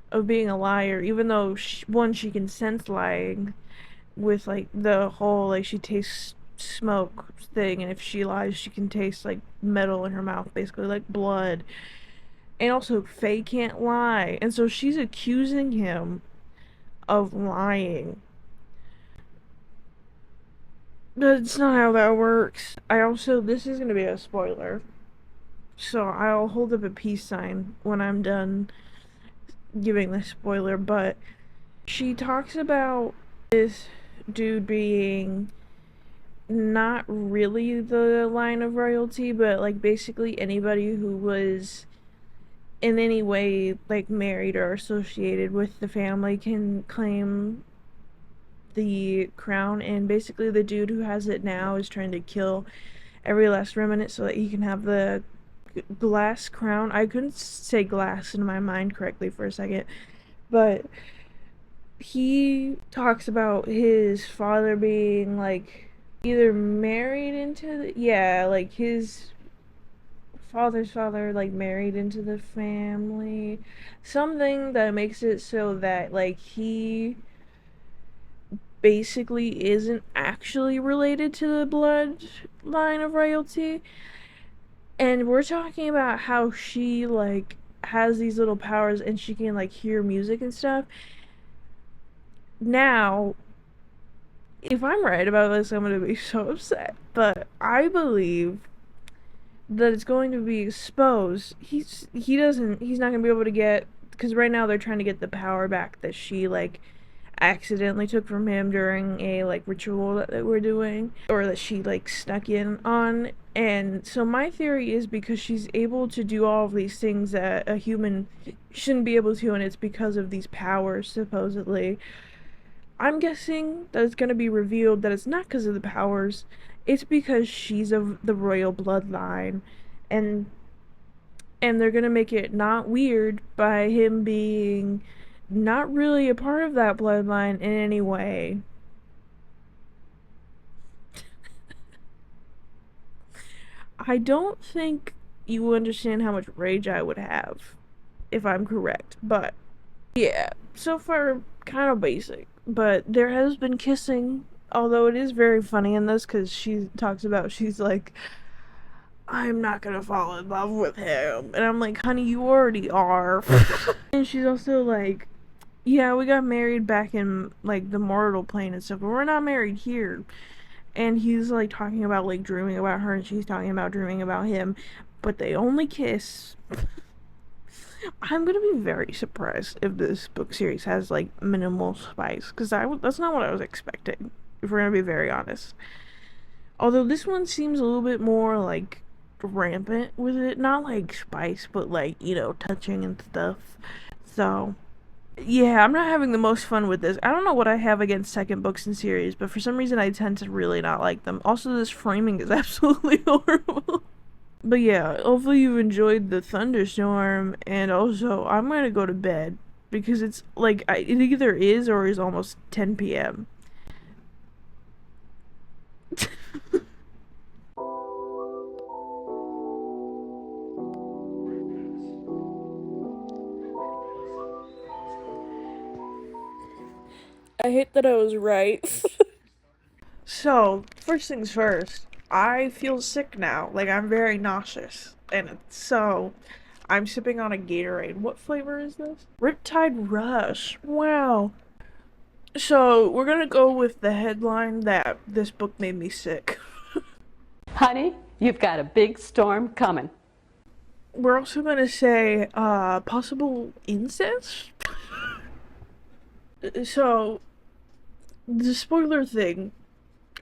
of being a liar, even though, one, she can sense lying with like the whole like she tastes smoke thing, and if she lies she can taste like metal in her mouth, basically like blood. And also Faye can't lie, and so she's accusing him of lying. That's not how that works. I also, this is gonna be a spoiler, so I'll hold up a peace sign when I'm done giving this spoiler, but she talks about this dude being not really the line of royalty, but like basically anybody who was in any way like married or associated with the family can claim the crown. And basically the dude who has it now is trying to kill every last remnant so that he can have the glass crown. I couldn't say glass in my mind correctly for a second, but he talks about his father being like either married into like his father's father like married into the family, something that makes it so that like he basically isn't actually related to the bloodline of royalty. And we're talking about how she like has these little powers and she can like hear music and stuff. Now, if I'm right about this, I'm gonna be so upset. But I believe that it's going to be exposed. He's not gonna be able to get, because right now they're trying to get the power back that she like accidentally took from him during a like ritual that they were doing, or that she like snuck in on. And so my theory is because she's able to do all of these things that a human shouldn't be able to, and it's because of these powers supposedly. I'm guessing that it's going to be revealed that it's not because of the powers, it's because she's of the royal bloodline. and and they're going to make it not weird by him being not really a part of that bloodline in any way. I don't think you understand how much rage I would have if I'm correct, but yeah, so far kind of basic. But there has been kissing, although it is very funny in this because she talks about, she's like, I'm not gonna fall in love with him. And I'm like, honey, you already are. And she's also like, yeah, we got married back in like the mortal plane and stuff, but we're not married here. And he's like talking about like dreaming about her, and she's talking about dreaming about him, but they only kiss. I'm gonna be very surprised if this book series has like minimal spice, because that's not what I was expecting, if we're gonna be very honest. Although this one seems a little bit more like rampant with it, not like spice, but like, you know, touching and stuff. So yeah, I'm not having the most fun with this. I don't know what I have against second books in series, but for some reason I tend to really not like them. Also, this framing is absolutely horrible. But yeah, hopefully you've enjoyed the thunderstorm, and also I'm gonna go to bed because it's like it either is or is almost 10 p.m. I hate that I was right. So, first things first, I feel sick now. Like, I'm very nauseous. And so, I'm sipping on a Gatorade. What flavor is this? Riptide Rush. Wow. So, we're gonna go with the headline that this book made me sick. Honey, you've got a big storm coming. We're also gonna say, possible incest? So, the spoiler thing,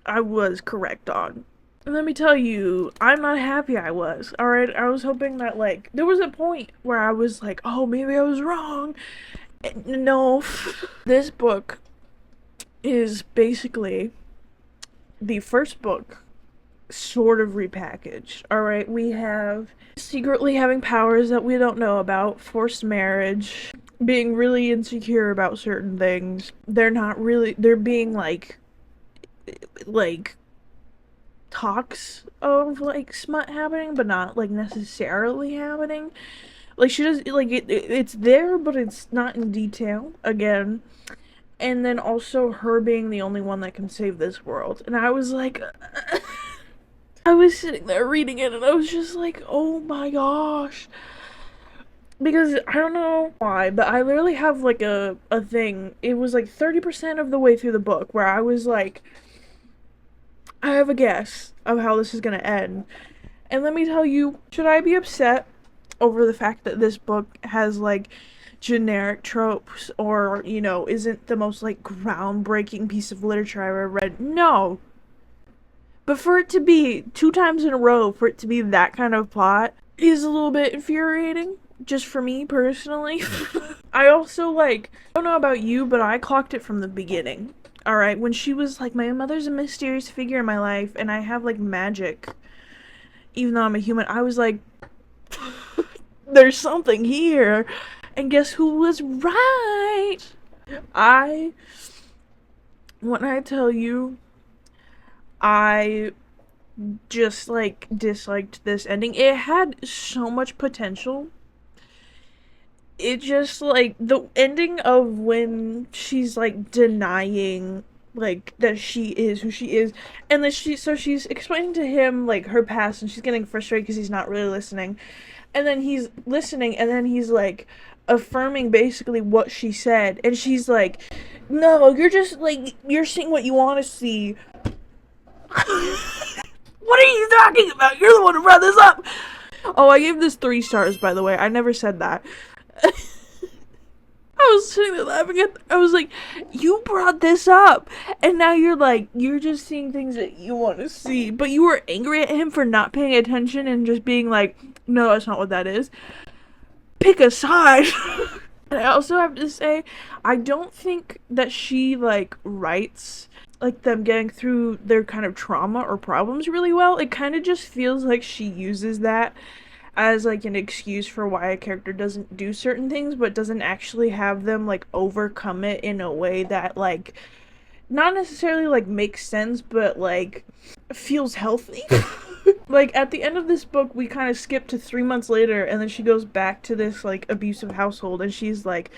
I was correct on. And let me tell you, I'm not happy I was. Alright, I was hoping that, like, there was a point where I was like, oh, maybe I was wrong. No. This book is basically the first book sort of repackaged. Alright, we have secretly having powers that we don't know about, forced marriage, being really insecure about certain things. They're being like talks of like smut happening, but not like necessarily happening. Like she does like it's there, but it's not in detail again. And then also her being the only one that can save this world. And I was like I was sitting there reading it and I was just like, oh my gosh. Because I don't know why, but I literally have like a thing. It was like 30% of the way through the book where I was like, I have a guess of how this is gonna end. And let me tell you, should I be upset over the fact that this book has like generic tropes, or, you know, isn't the most like groundbreaking piece of literature I've ever read? No. But for it to be 2 times in a row, for it to be that kind of plot, is a little bit infuriating. Just for me personally. I also I don't know about you, but I clocked it from the beginning. Alright, when she was like, my mother's a mysterious figure in my life and I have like magic, even though I'm a human, I was like, There's something here. And guess who was right? I, when I tell you, I just like disliked this ending. It had so much potential. It just like the ending of when she's like denying like that she is who she is, and then she's explaining to him like her past, and she's getting frustrated because he's not really listening, and then he's listening, and then he's like affirming basically what she said, and she's like, no, you're just like you're seeing what you want to see. What are you talking about? You're the one who brought this up. Oh, I gave this 3 stars, by the way. I never said that. I was sitting there laughing at. I was like, "You brought this up, and now you're like, you're just seeing things that you want to see." But you were angry at him for not paying attention and just being like, "No, that's not what that is." Pick a side. And I also have to say, I don't think that she like writes like them getting through their kind of trauma or problems really well. It kind of just feels like she uses that as like an excuse for why a character doesn't do certain things, but doesn't actually have them like overcome it in a way that like not necessarily like makes sense, but like feels healthy. Like at the end of this book, we kind of skip to 3 months later, and then she goes back to this like abusive household, and she's like,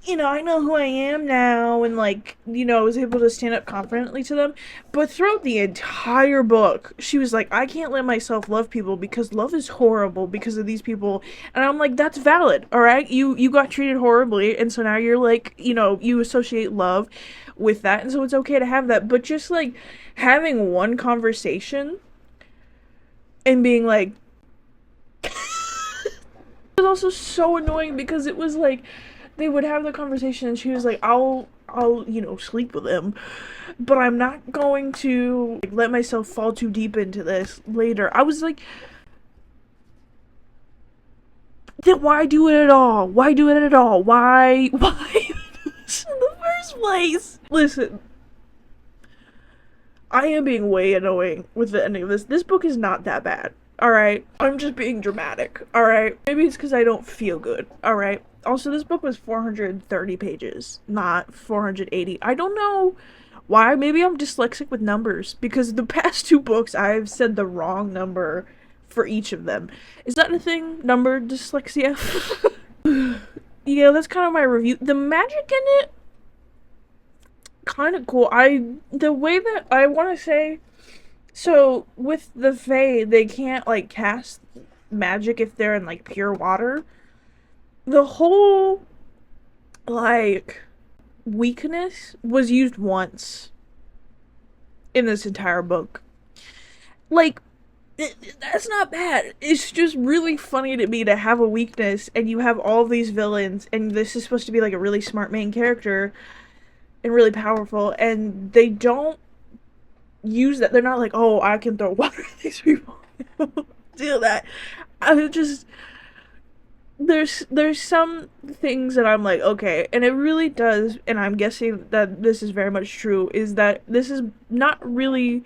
I know who I am now, and like, was able to stand up confidently to them. But throughout the entire book, she was like, I can't let myself love people because love is horrible because of these people. And I'm like, that's valid, all right? You got treated horribly, and so now you're like, you associate love with that, and so it's okay to have that. But just like having one conversation and being like, it was also so annoying because it was like they would have the conversation, and she was like, I'll sleep with him, but I'm not going to like, let myself fall too deep into this later. I was like, then why do it at all? Why do it at all? Why do this in the first place? Listen, I am being way annoying with the ending of this. This book is not that bad. Alright? I'm just being dramatic. Alright? Maybe it's because I don't feel good. Alright? Also, this book was 430 pages, not 480. I don't know why. Maybe I'm dyslexic with numbers, because the past 2 books I've said the wrong number for each of them. Is that a thing? Number dyslexia? Yeah, that's kind of my review. The magic in it, kind of cool. The way that I want to say, so with the Fae, they can't like cast magic if they're in like pure water. The whole like weakness was used once in this entire book. Like that's not bad. It's just really funny to me to have a weakness, and you have all these villains, and this is supposed to be like a really smart main character and really powerful, and they don't use that. They're not like, oh, I can throw water at these people. Do that. I just there's some things that I'm like, okay, and it really does, and I'm guessing that this is very much true, is that this is not really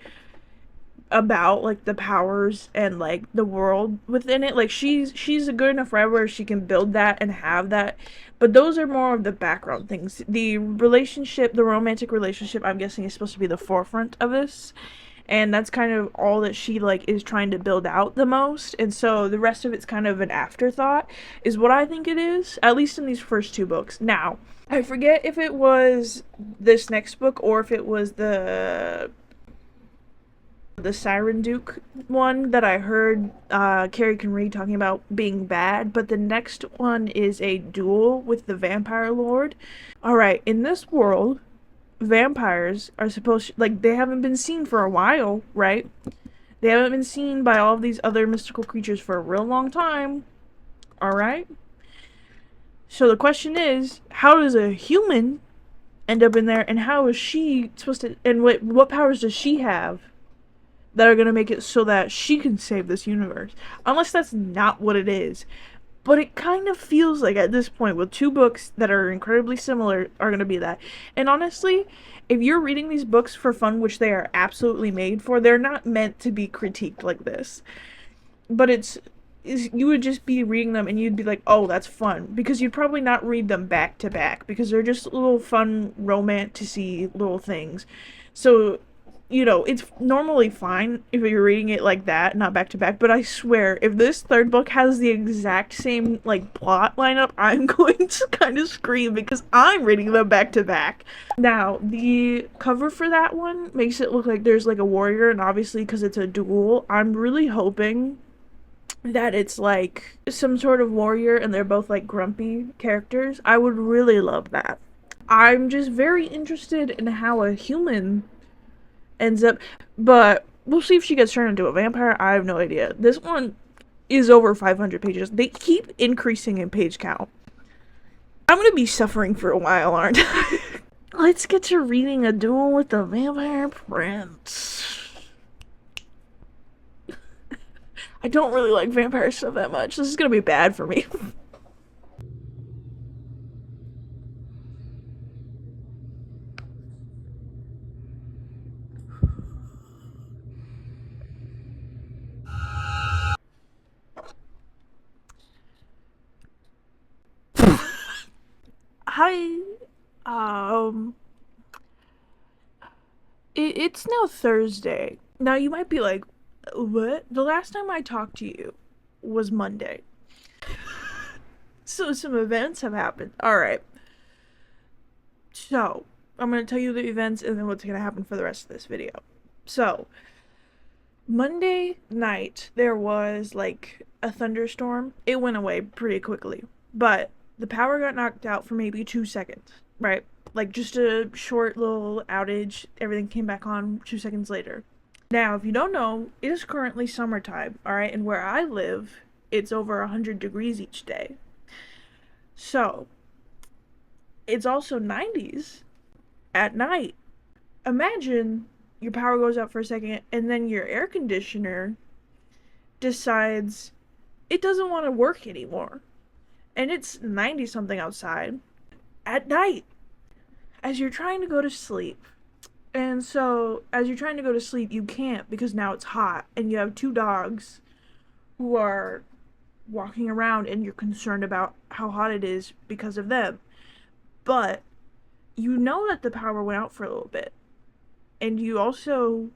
about like the powers and like the world within it. Like she's a good enough writer where she can build that and have that, but those are more of the background things. The relationship, the romantic relationship, I'm guessing is supposed to be the forefront of this, and that's kind of all that she like is trying to build out the most, and so the rest of it's kind of an afterthought is what I think it is, at least in these first 2 books. Now I forget if it was this next book or if it was the Siren Duke one that I heard Carrie can read talking about being bad, but the next one is a duel with the vampire lord. Alright, in this world, vampires are supposed to, like, they haven't been seen for a while, right? They haven't been seen by all of these other mystical creatures for a real long time. Alright? So the question is, how does a human end up in there, and how is she supposed to, and what powers does she have that are going to make it so that she can save this universe? Unless that's not what it is. But it kind of feels like at this point, with 2 books that are incredibly similar, are going to be that. And honestly, if you're reading these books for fun, which they are absolutely made for, they're not meant to be critiqued like this. But you would just be reading them and you'd be like, oh, that's fun. Because you'd probably not read them back to back because they're just little fun, romantic-y little things. So, it's normally fine if you're reading it like that, not back to back. But I swear, if this third book has the exact same, like, plot lineup, I'm going to kind of scream because I'm reading them back to back. Now, the cover for that one makes it look like there's, like, a warrior, and obviously, because it's a duel, I'm really hoping that it's like some sort of warrior and they're both like grumpy characters. I would really love that. I'm just very interested in how a human ends up, but we'll see if she gets turned into a vampire. I have no idea. This one is over 500 pages. They keep increasing in page count. I'm gonna be suffering for a while, aren't I? Let's get to reading A Duel with the Vampire Prince. I don't really like vampire stuff that much. This is gonna be bad for me. Hi, um, it's now Thursday. Now you might be like, what? The last time I talked to you was Monday. So some events have happened. Alright. So, I'm gonna tell you the events and then what's gonna happen for the rest of this video. So, Monday night, there was like a thunderstorm. It went away pretty quickly. But the power got knocked out for maybe 2 seconds, right? Like just a short little outage. Everything came back on 2 seconds later. Now, if you don't know, it is currently summertime, alright? And where I live, it's over 100 degrees each day. So, it's also 90s at night. Imagine your power goes out for a second and then your air conditioner decides it doesn't want to work anymore. And it's 90 something outside at night as you're trying to go to sleep. And so, as you're trying to go to sleep, you can't because now it's hot and you have two dogs who are walking around and you're concerned about how hot it is because of them. But you know that the power went out for a little bit. And you also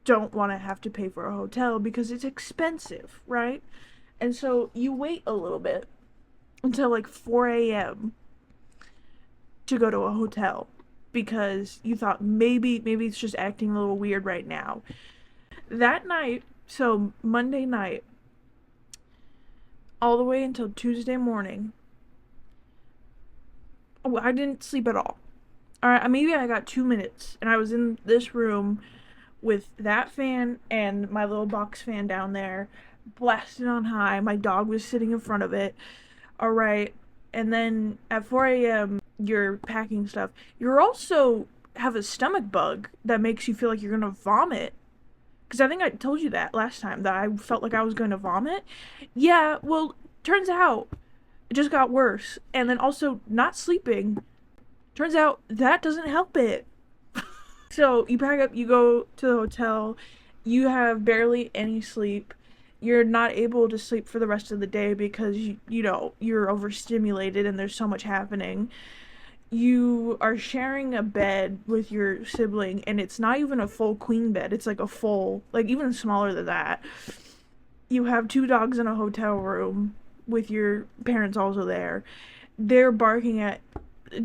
don't want to have to pay for a hotel because it's expensive, right? And so you wait a little bit until like 4 a.m. to go to a hotel because you thought maybe it's just acting a little weird right now. That night, so Monday night, all the way until Tuesday morning, I didn't sleep at all. Alright, maybe I got 2 minutes, and I was in this room with that fan and my little box fan down there, blasted on high. My dog was sitting in front of it. Alright, and then at 4 a.m., you're packing stuff. You're also have a stomach bug that makes you feel like you're gonna vomit. Because I think I told you that last time, that I felt like I was going to vomit. Yeah, well, turns out it just got worse. And then also, not sleeping, turns out that doesn't help it. So, you pack up, you go to the hotel, you have barely any sleep. You're not able to sleep for the rest of the day because, you're overstimulated and there's so much happening. You are sharing a bed with your sibling, and it's not even a full queen bed. It's like a full, like even smaller than that. You have two dogs in a hotel room with your parents also there. They're barking at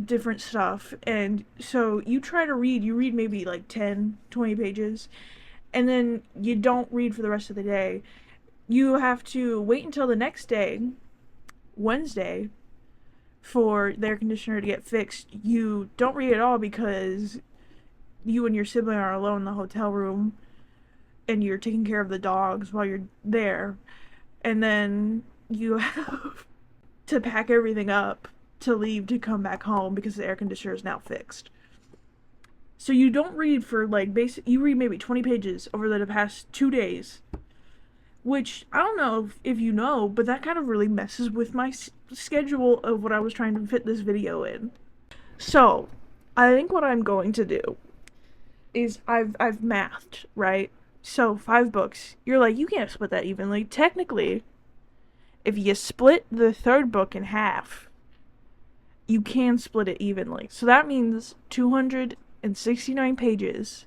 different stuff, and so you try to read. You read maybe like 10, 20 pages, and then you don't read for the rest of the day. You have to wait until the next day, Wednesday, for the air conditioner to get fixed. You don't read at all because you and your sibling are alone in the hotel room and you're taking care of the dogs while you're there. And then you have to pack everything up to leave to come back home because the air conditioner is now fixed. So you don't read for you read maybe 20 pages over the past 2 days. Which, I don't know if you know, but that kind of really messes with my schedule of what I was trying to fit this video in. So, I think what I'm going to do is I've mathed, right? So, 5 books. You're like, you can't split that evenly. Technically, if you split the third book in half, you can split it evenly. So that means 269 pages,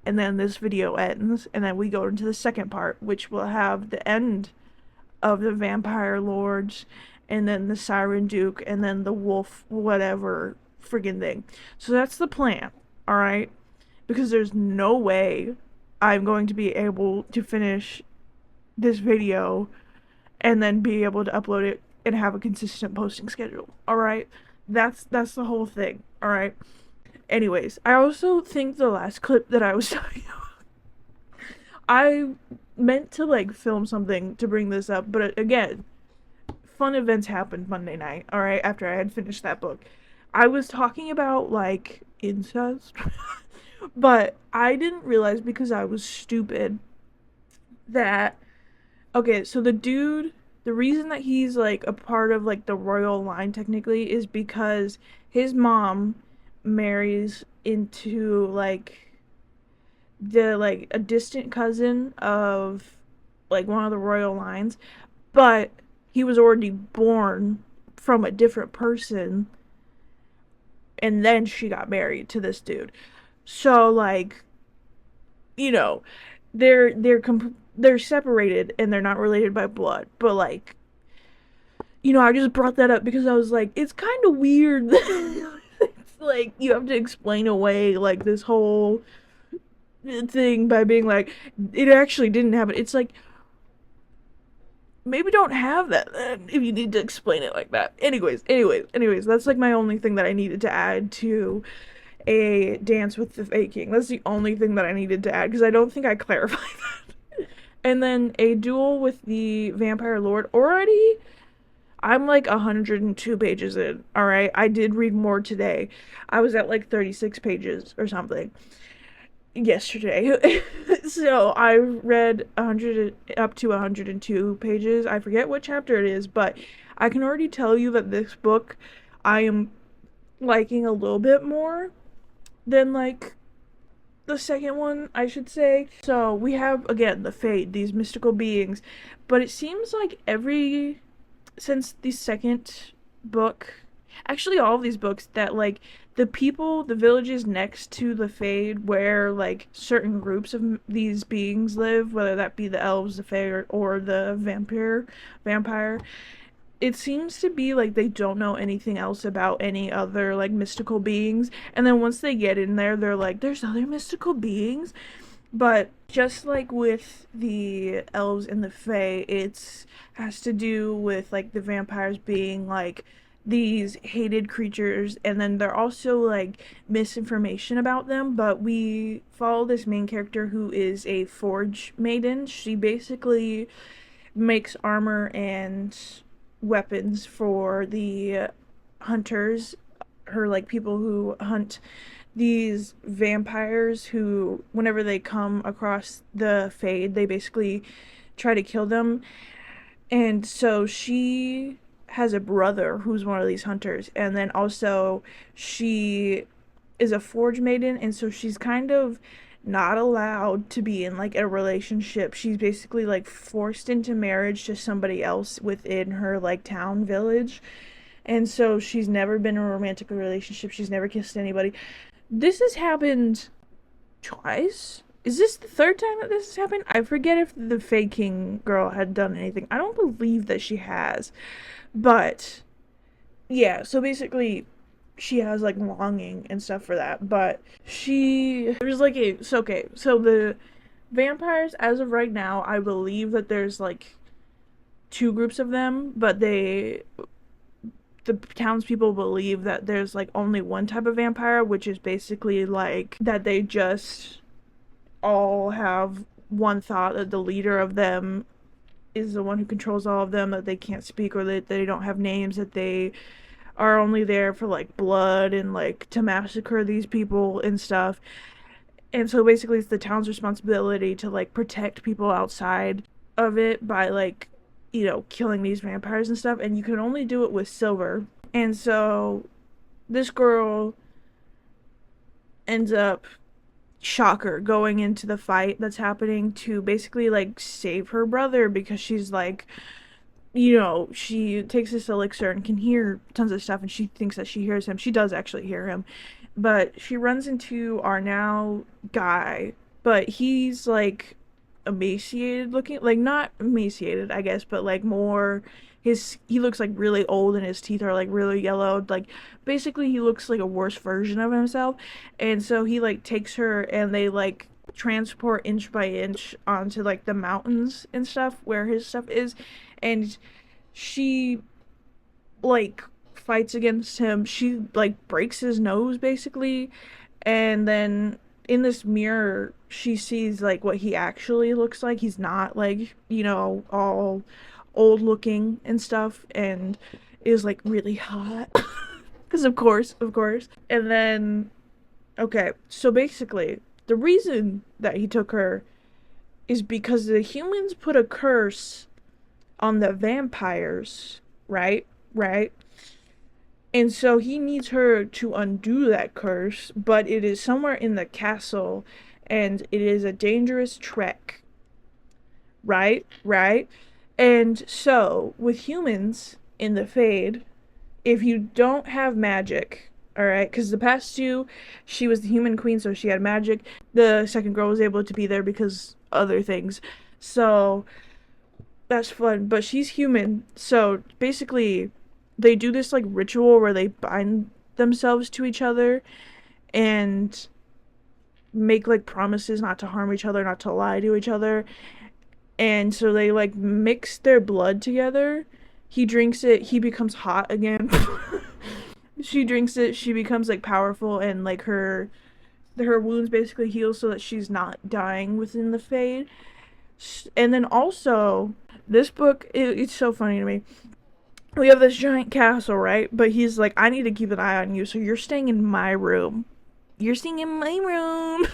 and then this video ends, and then we go into the second part, which will have the end of the vampire lords, and then the Siren Duke, and then the wolf, whatever friggin' thing. So that's the plan, alright? Because there's no way I'm going to be able to finish this video and then be able to upload it and have a consistent posting schedule. Alright? That's the whole thing. Alright? Anyways, I also think the last clip that I was talking about, I meant to like film something to bring this up, but again, fun events happened Monday night, alright, after I had finished that book. I was talking about like incest, but I didn't realize because I was stupid that, okay, so the dude, the reason that he's like a part of like the royal line technically is because his mom marries into like the like a distant cousin of like one of the royal lines, but he was already born from a different person, and then she got married to this dude. So like, you know, they're separated and they're not related by blood, but like, I just brought that up because I was like, it's kind of weird. It's like you have to explain away like this whole thing by being like, it actually didn't happen. It's like, maybe don't have that then if you need to explain it like that. Anyways, that's like my only thing that I needed to add to a Dance with the Faking. That's the only thing that I needed to add because I don't think I clarified that. And then a Duel with the Vampire Lord. Already, I'm like 102 pages in, alright? I did read more today. I was at like 36 pages or something yesterday. So I read 100 up to 102 pages. I forget what chapter it is, but I can already tell you that this book I am liking a little bit more than like the second one, I should say. So we have again the Fade, these mystical beings, but it seems like since the second book, actually all of these books, that like the people, the villages next to the Fade where like certain groups of these beings live, whether that be the elves, the Fae, or the vampire, it seems to be like they don't know anything else about any other like mystical beings, and then once they get in there they're like, there's other mystical beings. But just like with the elves and the Fae, it's has to do with like the vampires being like these hated creatures, and then they're also like misinformation about them. But we follow this main character who is a forge maiden. She basically makes armor and weapons for the hunters, her like people who hunt these vampires, who whenever they come across the Fade they basically try to kill them. And so she has a brother who's one of these hunters, and then also she is a forge maiden, and so she's kind of not allowed to be in like a relationship. She's basically like forced into marriage to somebody else within her like town village. And so she's never been in a romantic relationship. She's never kissed anybody. This has happened twice. Is this the third time that this has happened? I forget if the faking girl had done anything. I don't believe that she has. But yeah, so basically she has like longing and stuff for that. But there's like so the vampires as of right now, I believe that there's like two groups of them, but the townspeople believe that there's like only one type of vampire, which is basically like that they just all have one thought, that the leader of them is the one who controls all of them, that they can't speak, or that they don't have names, that they are only there for like blood and like to massacre these people and stuff. And so basically it's the town's responsibility to like protect people outside of it by like, killing these vampires and stuff, and you can only do it with silver. And so this girl ends up, shocker, going into the fight that's happening to basically like save her brother, because she's like she takes this elixir and can hear tons of stuff, and she thinks that she hears him. She does actually hear him, but she runs into our now guy, but he's like emaciated looking, like not emaciated, I guess, but like more he looks like really old and his teeth are like really yellowed. Like basically he looks like a worse version of himself. And so he like takes her and they like transport inch by inch onto like the mountains and stuff where his stuff is, and she like fights against him. She like breaks his nose basically, and then in this mirror she sees like what he actually looks like. He's not like, all old looking and stuff, and is like really hot. Because of course. And then okay, so basically the reason that he took her is because the humans put a curse on the vampires, right? Right? And so he needs her to undo that curse, but it is somewhere in the castle, and it is a dangerous trek. Right? Right? And so, with humans in the Fade, if you don't have magic, alright, because the past two, she was the human queen, so she had magic. The second girl was able to be there because other things. So, that's fun, but she's human. So basically, they do this like ritual where they bind themselves to each other and make like promises not to harm each other, not to lie to each other. And so they like mix their blood together. He drinks it, he becomes hot again. She drinks it, she becomes like powerful, and like her wounds basically heal so that she's not dying within the Fade. And then also, this book, it's so funny to me. We have this giant castle, right? But he's like, I need to keep an eye on you, so you're staying in my room. You're staying in my room.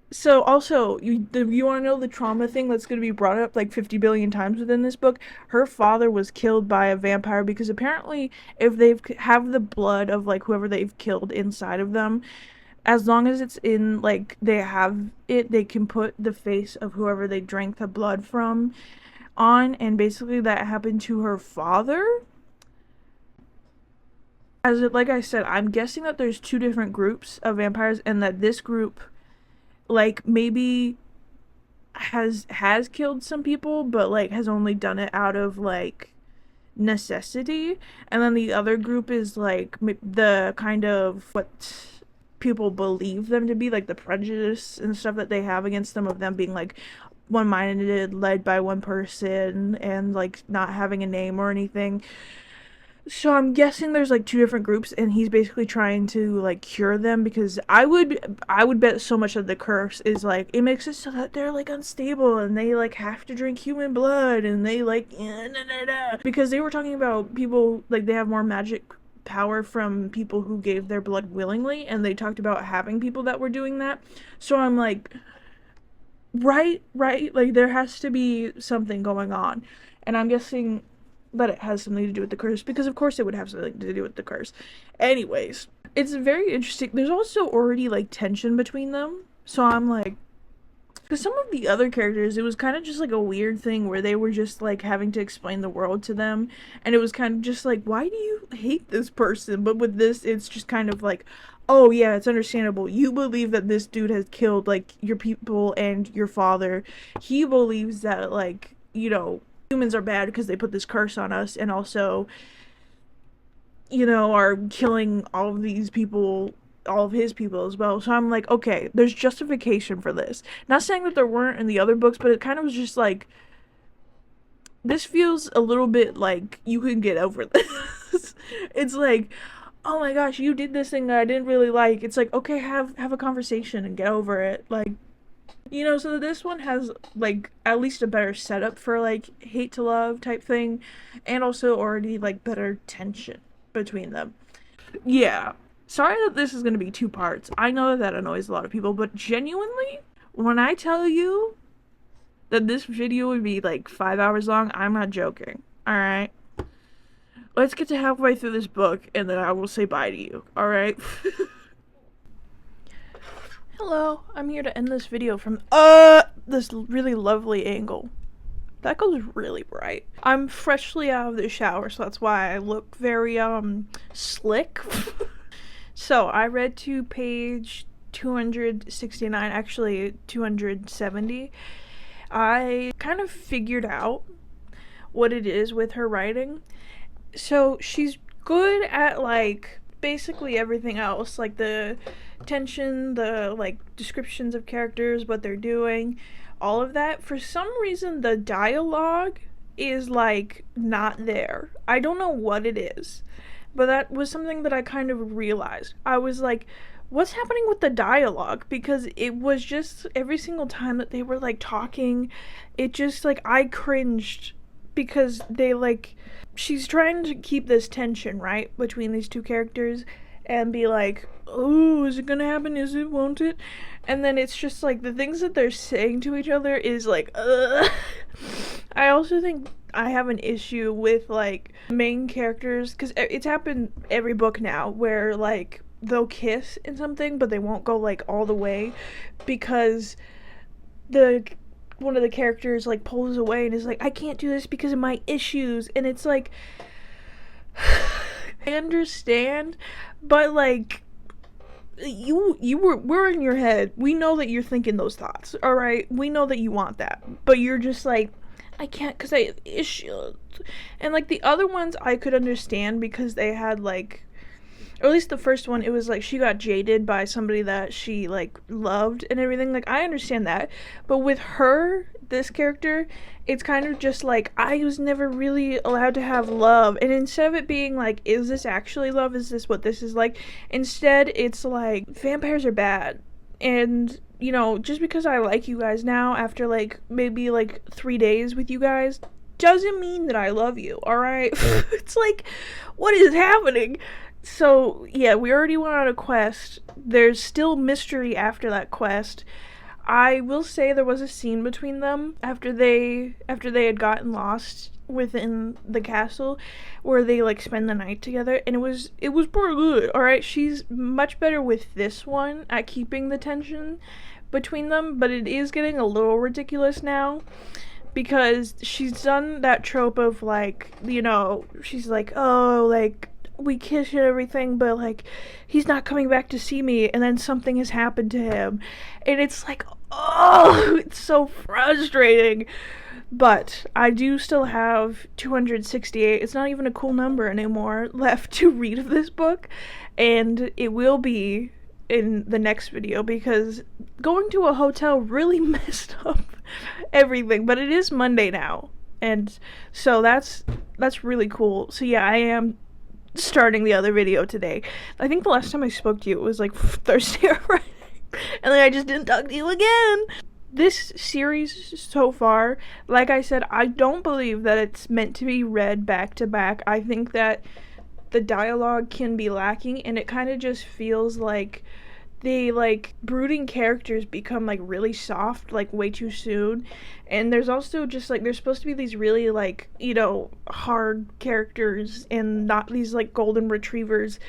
So also, you want to know the trauma thing that's going to be brought up like 50 billion times within this book? Her father was killed by a vampire because apparently if they have the blood of like whoever they've killed inside of them, as long as it's in like they have it, they can put the face of whoever they drank the blood from on, and basically that happened to her father. Like I said, I'm guessing that there's two different groups of vampires, and that this group like maybe has killed some people, but like has only done it out of like necessity. And then the other group is like the kind of what people believe them to be, like the prejudice and stuff that they have against them, of them being like one-minded, led by one person, and like not having a name or anything. So I'm guessing there's like two different groups, and he's basically trying to like cure them, because I would bet so much of the curse is like it makes it so that they're like unstable and they like have to drink human blood, and they like because they were talking about people like they have more magic power from people who gave their blood willingly, and they talked about having people that were doing that. So I'm like, right, like there has to be something going on, and I'm guessing that it has something to do with the curse, because of course it would have something to do with the curse. Anyways, it's very interesting. There's also already like tension between them, so I'm like, because some of the other characters, it was kind of just like a weird thing where they were just like having to explain the world to them, and it was kind of just like, why do you hate this person? But with this, it's just kind of like, oh yeah, it's understandable. You believe that this dude has killed like your people and your father. He believes that like, humans are bad because they put this curse on us, and also, are killing all of these people, all of his people as well. So I'm like, okay, there's justification for this. Not saying that there weren't in the other books, but it kind of was just like, this feels a little bit like you can get over this. It's like, oh my gosh, you did this thing that I didn't really like. It's like, okay, have a conversation and get over it. Like, so this one has like at least a better setup for like hate to love type thing, and also already like better tension between them. Yeah. Sorry that this is going to be two parts. I know that annoys a lot of people, but genuinely, when I tell you that this video would be like 5 hours long, I'm not joking. Alright? Let's get to halfway through this book, and then I will say bye to you. Alright? Hello, I'm here to end this video from this really lovely angle. That goes really bright. I'm freshly out of the shower, so that's why I look very slick. So I read to page 269, actually 270. I kind of figured out what it is with her writing. So she's good at like basically everything else, like the tension, the like descriptions of characters, what they're doing, all of that. For some reason the dialogue is like not there. I don't know what it is. But that was something that I kind of realized. I was like, what's happening with the dialogue? Because it was just every single time that they were like talking, it just like I cringed because they like she's trying to keep this tension, right, between these two characters and be like, oh, is it gonna happen? Is it? Won't it? And then it's just like the things that they're saying to each other is like, ugh. I also think I have an issue with like main characters because it's happened every book now where like they'll kiss in something but they won't go like all the way because the one of the characters like pulls away and is like, I can't do this because of my issues, and it's like I understand, but like we're in your head. We know that you're thinking those thoughts, all right? We know that you want that, but you're just like, I can't because I have issues. And like the other ones I could understand because they had like, or at least the first one, it was like she got jaded by somebody that she like loved and everything. Like I understand that, but with her, this character, it's kind of just like I was never really allowed to have love, and instead of it being like, is this actually love? Is this what this is like? Instead, it's like vampires are bad, and you know, just because I like you guys now after like maybe like 3 days with you guys doesn't mean that I love you, alright? It's like, what is happening? So, yeah, we already went on a quest. There's still mystery after that quest. I will say there was a scene between them after they had gotten lost within the castle where they like spend the night together, and it was pretty good. All right, she's much better with this one at keeping the tension between them, but it is getting a little ridiculous now because she's done that trope of like, you know, she's like, oh, like we kiss and everything, but like he's not coming back to see me, and then something has happened to him, and it's like, oh, it's so frustrating. But I do still have 268, it's not even a cool number anymore, left to read of this book, and it will be in the next video because going to a hotel really messed up everything. But it is Monday now, and so that's really cool. So yeah, I am starting the other video today. I think the last time I spoke to you it was like Thursday or Friday, and then I just didn't talk to you again. This series so far, like I said, I don't believe that it's meant to be read back to back. I think that the dialogue can be lacking, and it kind of just feels like the like brooding characters become like really soft like way too soon. And there's also just like there's supposed to be these really like, you know, hard characters and not these like golden retrievers,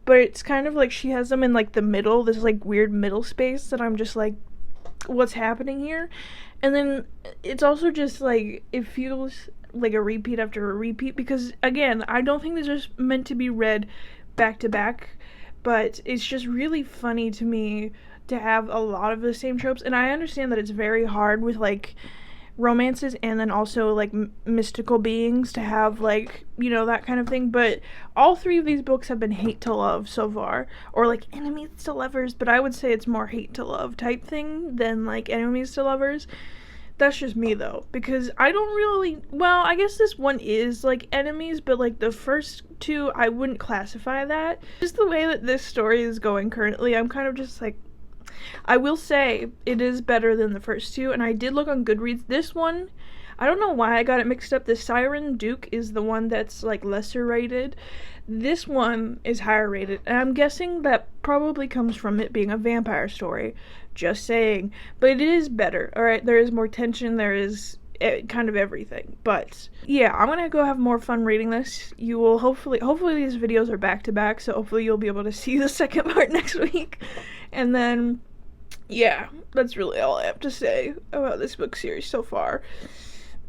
but it's kind of like she has them in like the middle, this like weird middle space that I'm just like, what's happening here? And then it's also just like it feels like a repeat after a repeat because again, I don't think these are meant to be read back to back, but it's just really funny to me to have a lot of the same tropes. And I understand that it's very hard with like romances and then also like mystical beings to have like, you know, that kind of thing, but all three of these books have been hate to love so far, or like enemies to lovers, but I would say it's more hate to love type thing than like enemies to lovers. That's just me though, because I don't really, well, I guess this one is like enemies, but like the first two I wouldn't classify that. Just the way that this story is going currently, I'm kind of just like, I will say it is better than the first two, and I did look on Goodreads. This one, I don't know why I got it mixed up. The Siren Duke is the one that's like lesser rated. This one is higher rated, and I'm guessing that probably comes from it being a vampire story. Just saying. But it is better, alright? There is more tension, there is kind of everything. But yeah, I'm gonna go have more fun reading this. You will hopefully these videos are back to back, so hopefully you'll be able to see the second part next week. And then yeah, that's really all I have to say about this book series so far.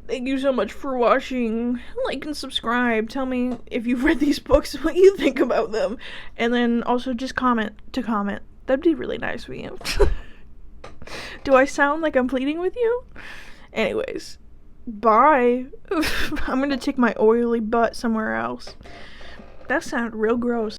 Thank you so much for watching. Like and subscribe. Tell me if you've read these books, what you think about them. And then also just comment. That'd be really nice for you. Do I sound like I'm pleading with you? Anyways, bye. I'm gonna take my oily butt somewhere else. That sounded real gross.